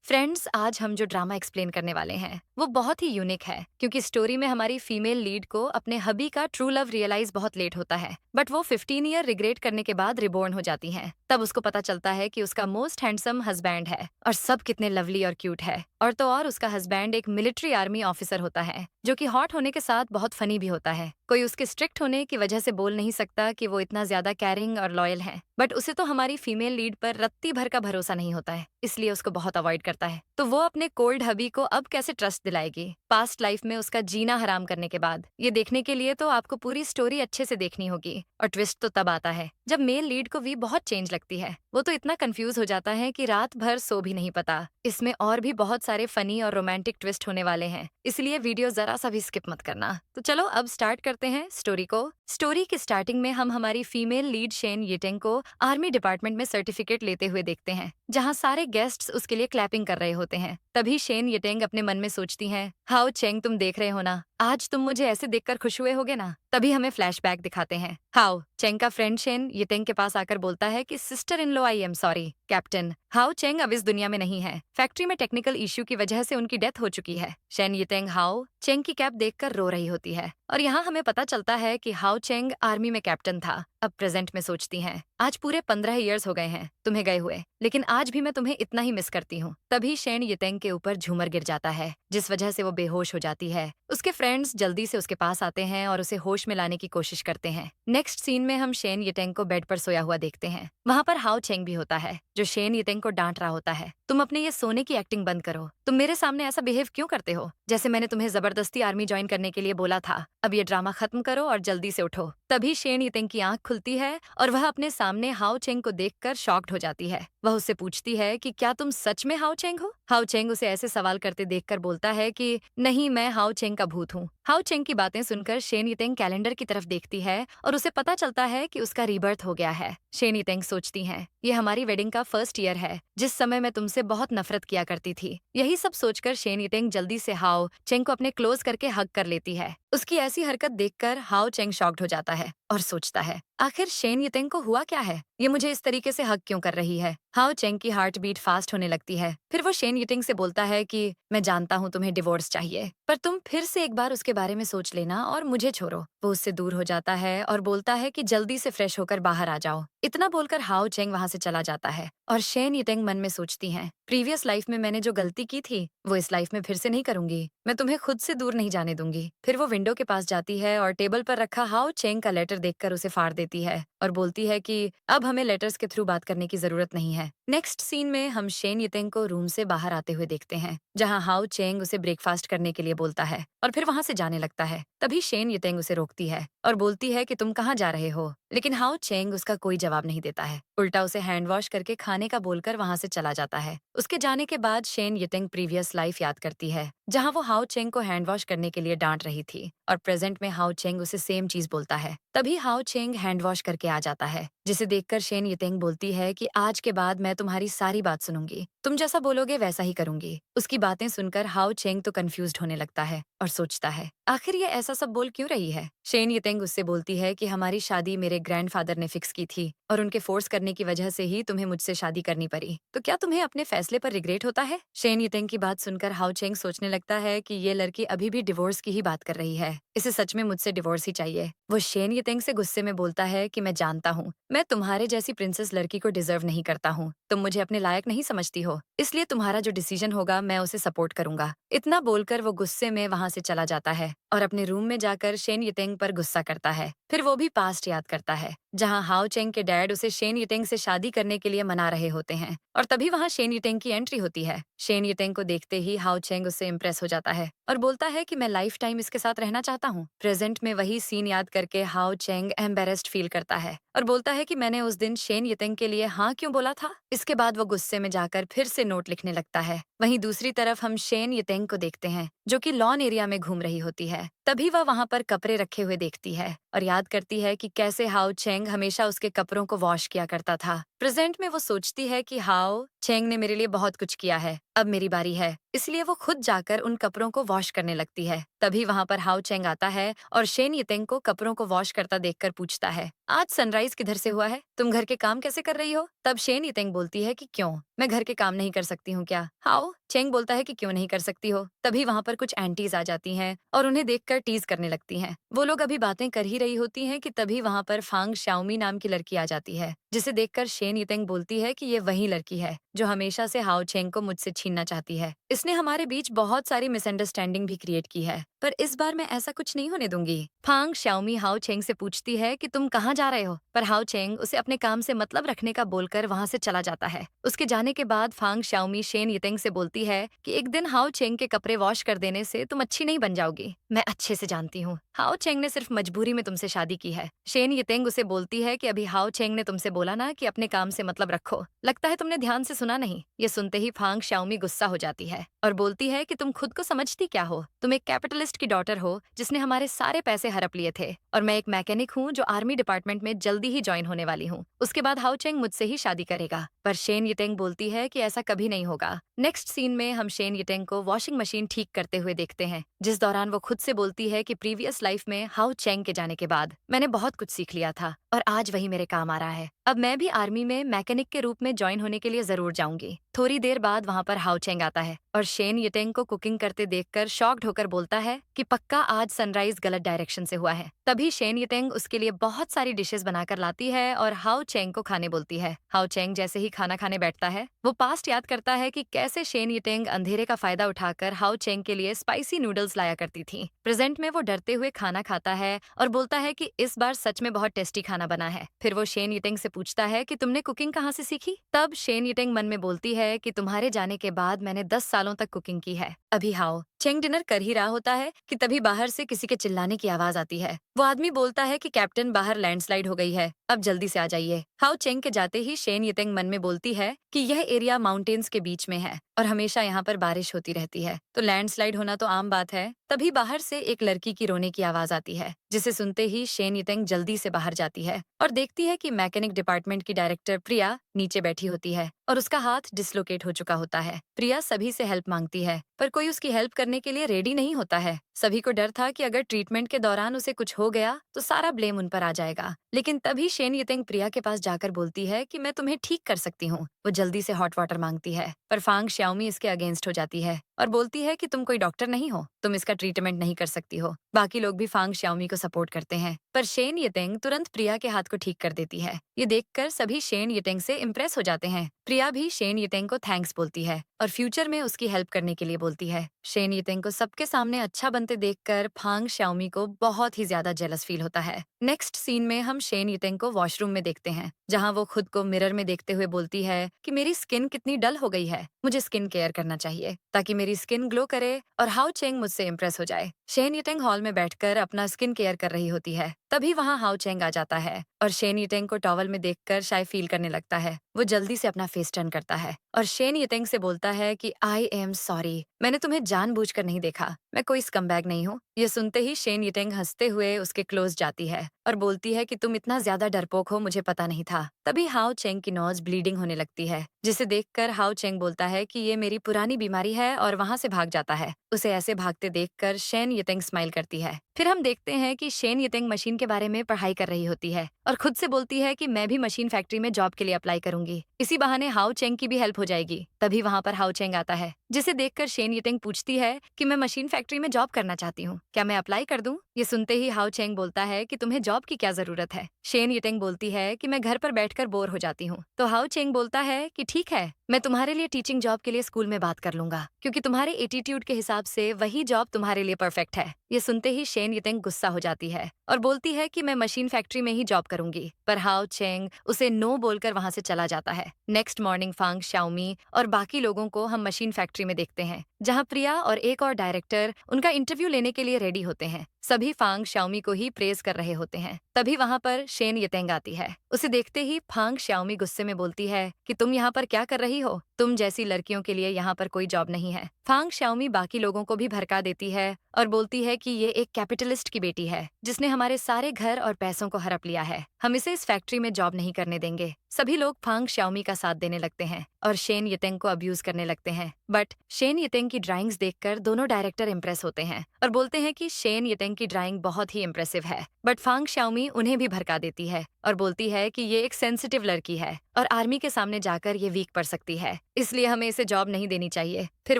Friends, आज हम जो ड्रामा एक्सप्लेन करने वाले हैं वो बहुत ही यूनिक है क्योंकि स्टोरी में हमारी फीमेल लीड को अपने हबी का ट्रू लव रियलाइज बहुत लेट होता है। बट वो 15 ईयर रिग्रेट करने के बाद रिबॉर्न हो जाती है। तब उसको पता चलता है कि उसका मोस्ट हैंडसम हस्बैंड है और सब कितने लवली और क्यूट है। और तो और उसका हस्बैंड एक मिलिट्री आर्मी ऑफिसर होता है जो कि हॉट होने के साथ बहुत फनी भी होता है। कोई उसके स्ट्रिक्ट होने की वजह से बोल नहीं सकता कि वो इतना ज्यादा कैरिंग और लॉयल है, बट उसे तो हमारी फीमेल लीड पर रत्ती भर का भरोसा नहीं होता है, इसलिए उसको बहुत अवॉइड करता है। तो वो अपने कोल्ड हबी को अब कैसे ट्रस्ट दिलाएगी पास्ट लाइफ में उसका जीना हराम करने के बाद? ये देखने के लिए तो आपको पूरी स्टोरी अच्छे से देखनी होगी। और ट्विस्ट तो तब आता है जब मेल लीड को भी बहुत चेंज लगती है। वो तो इतना कंफ्यूज हो जाता है कि रात भर सो भी नहीं पाता। इसमें और भी बहुत सारे फनी और रोमांटिक ट्विस्ट होने वाले हैं, इसलिए वीडियो जरा सा भी स्किप मत करना। तो चलो अब स्टार्ट करते हैं स्टोरी को। स्टोरी की स्टार्टिंग में हम हमारी फीमेल लीड शेन येटेंग को आर्मी डिपार्टमेंट में सर्टिफिकेट लेते हुए देखते हैं, जहां सारे गेस्ट्स उसके लिए क्लैपिंग कर रहे होते हैं। तभी शेन येटेंग अपने मन में सोचती हैं, हाउ चेंग, तुम देख रहे हो ना, आज तुम मुझे ऐसे देखकर खुश हुए होगे ना। तभी हमें फ्लैशबैक दिखाते हैं। हाउ चेंग का फ्रेंड शेन येटेंग के पास आकर बोलता है कि sister in law, I am sorry captain, Hao Cheng अब इस दुनिया में नहीं है। फैक्ट्री में टेक्निकल इश्यू की वजह से उनकी डेथ हो चुकी है। शेन येटेंग हाउ चेंग की कैप देखकर रो रही होती है और यहाँ हमें पता चलता है कि हाउ चेंग आर्मी में कैप्टन था। अब प्रेजेंट में सोचती हैं, आज पूरे 15 ईयर्स हो गए हैं तुम्हें गए हुए, लेकिन आज भी मैं तुम्हें इतना ही मिस करती हूँ। तभी शेन येतेंग के ऊपर झूमर गिर जाता है, जिस वजह से वो बेहोश हो जाती है। उसके फ्रेंड्स जल्दी से उसके पास आते हैं और उसे होश में लाने की कोशिश करते हैं। नेक्स्ट सीन में हम शेन येतेंग को बेड पर सोया हुआ देखते हैं। वहाँ पर हाउ चेंग भी होता है जो शेन येतेंग को डांट रहा होता है, तुम अपने ये सोने की एक्टिंग बंद करो, तुम मेरे सामने ऐसा बिहेव क्यों करते हो जैसे मैंने तुम्हें जबरदस्ती आर्मी ज्वाइन करने के लिए बोला था। अब ये ड्रामा खत्म करो और जल्दी से उठो। तभी शेन येतेंग की आंख खुलती है और वह अपने सामने हाउ चेंग को देखकर शॉक्ड हो जाती है। वह उससे पूछती है कि क्या तुम सच में हाउ चेंग हो। हाउ चेंग उसे ऐसे सवाल करते देखकर बोलता है कि नहीं, मैं हाउ चेंग का भूत हूँ। हाउ चेंग की बातें सुनकर शेन येतेंग कैलेंडर की तरफ देखती है और उसे पता चलता है कि उसका रीबर्थ हो गया है। शेन येतेंग सोचती हैं, ये हमारी वेडिंग का फर्स्ट ईयर है जिस समय मैं तुमसे बहुत नफरत किया करती थी। यही सब सोचकर शेन येतेंग जल्दी से हाउ चेंग को अपने क्लोज करके हग कर लेती है। उसकी ऐसी हरकत देखकर हाउ चेंग शॉक्ड हो जाता है और सोचता है, आखिर शेन येतेंग को हुआ क्या है, ये मुझे इस तरीके से हग क्यों कर रही है। हाउ चेंग की हार्ट बीट फास्ट होने लगती है। फिर वो शेन येतेंग से बोलता है कि मैं जानता हूँ तुम्हें डिवोर्स चाहिए, पर तुम फिर से एक बार उसके बारे में सोच लेना और मुझे छोड़ो। वो उससे दूर हो जाता है और बोलता है कि जल्दी से फ्रेश होकर बाहर आ जाओ। इतना बोलकर हाउ चेंग वहां से चला जाता है और शेन येतेंग मन में सोचती हैं, प्रीवियस लाइफ में मैंने जो गलती की थी वो इस लाइफ में फिर से नहीं करूंगी। मैं तुम्हें खुद से दूर नहीं जाने दूंगी। फिर वो विंडो के पास जाती है और टेबल पर रखा हाउ चेंग का लेटर देखकर उसे फाड़ देती है और बोलती है कि अब हमें लेटर्स के थ्रू बात करने की जरूरत नहीं है। नेक्स्ट सीन में हम शेन येतेंग को रूम से बाहर आते हुए देखते हैं, जहां हाउ चेंग उसे ब्रेकफास्ट करने के लिए बोलता है और फिर वहां से जाने लगता है। तभी शेन येतेंग उसे रोकती है और बोलती है कि तुम कहाँ जा रहे हो, लेकिन हाउ चेंग उसका कोई जवाब नहीं देता है, उल्टा उसे हैंड वॉश करके खाने का बोलकर वहां से चला जाता है। उसके जाने के बाद शेन येतेंग प्रीवियस लाइफ याद करती है, जहां वो हाउ चेंग को हैंड वॉश करने के लिए डांट रही थी और प्रेजेंट में हाउ चेंग उसे सेम चीज बोलता है। तभी हाउ चेंग हैंड वॉश करके आ जाता है, जिसे देखकर शेन येतेंग बोलती है कि आज के बाद मैं तुम्हारी सारी बात सुनूंगी, तुम जैसा बोलोगे वैसा ही करूंगी। उसकी बातें सुनकर हाउ चेंग तो कंफ्यूज्ड होने लगता है और सोचता है, आखिर ये ऐसा सब बोल क्यों रही है। शेन येतेंग उससे बोलती है कि हमारी शादी मेरे ग्रैंडफादर ने फिक्स की थी और उनके फोर्स करने की वजह से ही तुम्हें मुझसे शादी करनी पड़ी, तो क्या तुम्हें अपने फैसले पर रिग्रेट होता है। शेन येतेंग की बात सुनकर हाउ चेंग सोचने लगता है कि ये लड़की अभी भी डिवोर्स की ही बात कर रही है, इसे सच में मुझसे डिवोर्स ही चाहिए। वो शेन येतेंग से गुस्से में बोलता है कि मैं जानता हूँ मैं तुम्हारे जैसी प्रिंसेस लड़की को डिजर्व नहीं करता हूँ, तुम मुझे अपने लायक नहीं समझती हो, इसलिए तुम्हारा जो डिसीजन होगा मैं उसे सपोर्ट करूंगा। इतना बोलकर वो गुस्से में वहां से चला जाता है और अपने रूम में जाकर शेन येतेंग पर गुस्सा करता है। फिर वो भी पास्ट याद करता है, जहां हाउ चेंग के डैड उसे शेन येतेंग से शादी करने के लिए मना रहे होते हैं और तभी वहां शेन येतेंग की एंट्री होती है। शेन येतेंग को देखते ही हाउ चेंग उससे इम्प्रेस हो जाता है और बोलता है कि मैं लाइफ टाइम इसके साथ रहना चाहता हूँ। प्रेजेंट में वही सीन याद करके हाउ चेंग एम्बेरेस्ड फील करता है और बोलता है कि मैंने उस दिन शेन येतेंग के लिए हाँ क्यों बोला था। इसके बाद वो गुस्से में जाकर फिर से नोट लिखने लगता है। वहीं दूसरी तरफ हम शेन येतेंग को देखते हैं, जो कि लॉन एरिया में घूम रही होती है। तभी वह वहां पर कपड़े रखे हुए देखती है और याद करती है कि कैसे हाउ चेंग हमेशा उसके कपड़ों को वॉश किया करता था। प्रेजेंट में वो सोचती है कि हाउ चेंग ने मेरे लिए बहुत कुछ किया है, अब मेरी बारी है, इसलिए वो खुद जाकर उन कपड़ों को वॉश करने लगती है। तभी वहां पर हाउ चेंग आता है और शेन येतेंग को कपड़ों को वॉश करता देखकर पूछता है, आज सनराइज किधर से हुआ है, तुम घर के काम कैसे कर रही हो। तब शेन येतेंग बोलती है कि क्यों, मैं घर के काम नहीं कर सकती हूँ क्या? हाओ चेंग बोलता है कि क्यों नहीं कर सकती हो। तभी वहाँ पर कुछ एंटीज आ जाती हैं और उन्हें देखकर टीज करने लगती हैं। वो लोग अभी बातें कर ही रही होती हैं कि तभी वहाँ पर फांग शाओमी नाम की लड़की आ जाती है, जिसे देखकर शेन युतेंग बोलती है कि ये वही लड़की है जो हमेशा से हाओ चेंग को मुझसे छीनना चाहती है। इसने हमारे बीच बहुत सारी मिसअंडरस्टैंडिंग भी क्रिएट की है, पर इस बार मैं ऐसा कुछ नहीं होने दूंगी। फांग शाओमी हाओ चेंग से पूछती है कि तुम कहाँ जा रहे हो, पर हाओ चेंग उसे अपने काम से मतलब रखने का बोलकर वहाँ से चला जाता है। उसके जाने के बाद फांग शाओमी शेन युतेंग से बोलती है कि एक दिन हाओ चेंग के कपड़े वॉश कर देने से तुम अच्छी नहीं बन जाओगी। मैं अच्छे से जानती हूँ, हाओ चेंग ने सिर्फ मजबूरी में तुमसे शादी की है। शेन युतेंग उसे बोलती है कि अभी हाओ चेंग ने तुमसे बोला ना कि अपने काम से मतलब रखो, लगता है तुमने ध्यान से सुना नहीं। ये सुनते ही फांग शाओमी गुस्सा हो जाती है और बोलती है कि तुम खुद को समझती क्या हो? तुम एक कैपिटलिस्ट की डॉटर हो जिसने हमारे सारे पैसे हड़प लिए थे, और मैं एक मैकेनिक हूँ जो आर्मी डिपार्टमेंट में जल्दी ही ज्वाइन होने वाली हूँ। उसके बाद हाओ चेंग मुझसे ही शादी करेगा। पर शेन युतेंग बोलती है कि ऐसा कभी नहीं होगा। नेक्स्ट सीन में हम शेन युतेंग को वॉशिंग मशीन ठीक करते हुए देखते हैं, जिस दौरान वो खुद से बोलती है कि प्रीवियस लाइफ में हाओ चेंग के जाने के बाद मैंने बहुत कुछ सीख लिया था और आज वही मेरे काम आ रहा है। अब मैं भी आर्मी में मैकेनिक के रूप में ज्वाइन होने के लिए जरूर जाऊंगी। थोड़ी देर बाद वहाँ पर हाओ चेंग आता है और शेन युतेंग को कुकिंग करते देखकर शॉक्ड होकर बोलता है कि पक्का आज सनराइज गलत डायरेक्शन से हुआ है। तभी शेन युतेंग उसके लिए बहुत सारी डिशेस बनाकर लाती है और हाओ चेंग को खाने बोलती है। हाओ चेंग जैसे ही खाना खाने बैठता है, वो पास्ट याद करता है कि कैसे शेन युतेंग अंधेरे का फायदा उठाकर हाओ चेंग के लिए स्पाइसी नूडल्स लाया करती थी। प्रेजेंट में वो डरते हुए खाना खाता है और बोलता है कि इस बार सच में बहुत टेस्टी खाना बना है। फिर वो शेन युतेंग से पूछता है कि तुमने कुकिंग कहाँ से सीखी? तब शेन युतेंग मन में बोलती है कि तुम्हारे जाने के बाद मैंने 10 सालों तक कुकिंग की है। अभी हाओ चेंग डिनर कर ही रहा होता है कि तभी बाहर से किसी के चिल्लाने की आवाज आती है। वो आदमी बोलता है कि कैप्टन बाहर लैंडस्लाइड हो गई है, अब जल्दी से आ जाइए। हाओ चेंग के जाते ही शेन युतेंग मन में बोलती है कि यह एरिया माउंटेन्स के बीच में है और हमेशा यहाँ पर बारिश होती रहती है, तो लैंडस्लाइड होना तो आम बात है। तभी बाहर से एक लड़की की रोने की आवाज आती है, जिसे सुनते ही शेन युतेंग जल्दी से बाहर जाती है और देखती है कि मैकेनिक डिपार्टमेंट की डायरेक्टर प्रिया नीचे बैठी होती है और उसका हाथ डिसलोकेट हो चुका होता है। प्रिया सभी से हेल्प मांगती है, पर कोई उसकी हेल्प करने के लिए रेडी नहीं होता है। सभी को डर था कि अगर ट्रीटमेंट के दौरान उसे कुछ हो गया तो सारा ब्लेम उन पर आ जाएगा। लेकिन तभी शेन युतेंग प्रिया के पास जाकर बोलती है कि मैं तुम्हें ठीक कर सकती हूँ। वो जल्दी से हॉट वाटर मांगती है, पर फांग शाओमी इसके अगेंस्ट हो जाती है और बोलती है कि तुम कोई डॉक्टर नहीं हो, तुम इसका ट्रीटमेंट नहीं कर सकती हो। बाकी लोग भी फांग शाओमी को सपोर्ट करते हैं, पर शेन युतेंग तुरंत प्रिया के हाथ को ठीक कर देती है। ये देखकर सभी शेन युतेंग से इम्प्रेस हो जाते हैं। प्रिया भी शेन युतेंग को थैंक्स बोलती है और फ्यूचर में उसकी हेल्प करने के लिए बोलती है। शेन युतेंग को सबके सामने अच्छा बनते देखकर फांग शाओमी को बहुत ही ज्यादा जेलस फील होता है। नेक्स्ट सीन में हम शेन युतेंग को वॉशरूम में देखते हैं, जहाँ वो खुद को मिरर में देखते हुए बोलती है कि मेरी स्किन कितनी डल हो गई है, मुझे स्किन केयर करना चाहिए ताकि मेरी स्किन ग्लो करे और हाओ चेंग मुझसे इम्प्रेस हो जाए। शेन युतेंग हॉल में बैठकर अपना स्किन केयर कर रही होती है, तभी वहाँ हाओ चेंग आ जाता है और शेन युतेंग को टॉवल में देखकर शाय फील करने लगता है। वो जल्दी से अपना फेस टर्न करता है और शेन युतेंग से बोलता है कि आई एम सॉरी, मैंने तुम्हें जानबूझकर नहीं देखा, मैं कोई स्कमबैग नहीं हूँ। ये सुनते ही शेन युतेंग हंसते हुए उसके क्लोज जाती है और बोलती है कि तुम इतना ज्यादा डरपोक हो, मुझे पता नहीं था। तभी हाओ चेंग की नोज ब्लीडिंग होने लगती है, जिसे देखकर हाओ चेंग बोलता है कि ये मेरी पुरानी बीमारी है और वहाँ से भाग जाता है। उसे ऐसे भागते देखकर शेन युतेंग स्माइल करती है। फिर हम देखते हैं कि शेन युतेंग मशीन के बारे में पढ़ाई कर रही होती है और खुद से बोलती है कि मैं भी मशीन फैक्ट्री में जॉब के लिए अप्लाई करूंगी, इसी बहाने हाओ चेंग की भी हेल्प हो जाएगी। तभी वहाँ पर हाओ चेंग आता है, जिसे देखकर शेन युतेंग पूछती है कि मैं मशीन फैक्ट्री में जॉब करना चाहती हूँ, क्या मैं अप्लाई कर दूं? ये सुनते ही हाओ चेंग बोलता है कि तुम्हें जॉब की क्या जरूरत है। शेन युतेंग बोलती है कि मैं घर पर बैठकर बोर हो जाती हूँ। तो हाओ चेंग बोलता है कि ठीक है, मैं तुम्हारे लिए टीचिंग जॉब के लिए स्कूल में बात कर लूंगा, क्योंकि तुम्हारे एटीट्यूड के हिसाब से वही जॉब तुम्हारे लिए परफेक्ट है। ये सुनते ही शेन युतेंग गुस्सा हो जाती है और बोलती है कि मैं मशीन फैक्ट्री में ही जॉब करूंगी, पर हाओ चेंग उसे नो बोलकर वहां से चला जाता है। नेक्स्ट मॉर्निंग फांग शाओमी और बाकी लोगों को हम मशीन फैक्ट्री में देखते हैं, जहां प्रिया और एक और डायरेक्टर उनका इंटरव्यू लेने के लिए रेडी होते हैं। सभी फांग शाओमी को ही प्रेज कर रहे होते हैं। तभी वहां पर शेन युतेंग आती है। उसे देखते ही फांग शाओमी गुस्से में बोलती है कि तुम यहाँ पर क्या कर रही हो, तुम जैसी लड़कियों के लिए यहाँ पर कोई जॉब नहीं है। फांग शाओमी बाकी लोगों को भी भड़का देती है और बोलती है कि ये एक कैपिटलिस्ट की बेटी है जिसने हमारे सारे घर और पैसों को हड़प लिया है। हम इसे इस फैक्ट्री में जॉब नहीं करने देंगे। सभी लोग फांग श्याओमी का साथ देने लगते हैं और शेन यितेंग को अब्यूज करने लगते हैं। बट शेन यितेंग की ड्राइंग्स देखकर दोनों डायरेक्टर इम्प्रेस होते हैं और बोलते हैं कि शेन यितेंग की ड्राइंग बहुत ही इम्प्रेसिव है। बट फांग श्याओमी उन्हें भी भड़का देती है और बोलती है कि ये एक सेंसिटिव लड़की है और आर्मी के सामने जाकर ये वीक पड़ सकती है, इसलिए हमें इसे जॉब नहीं देनी चाहिए। फिर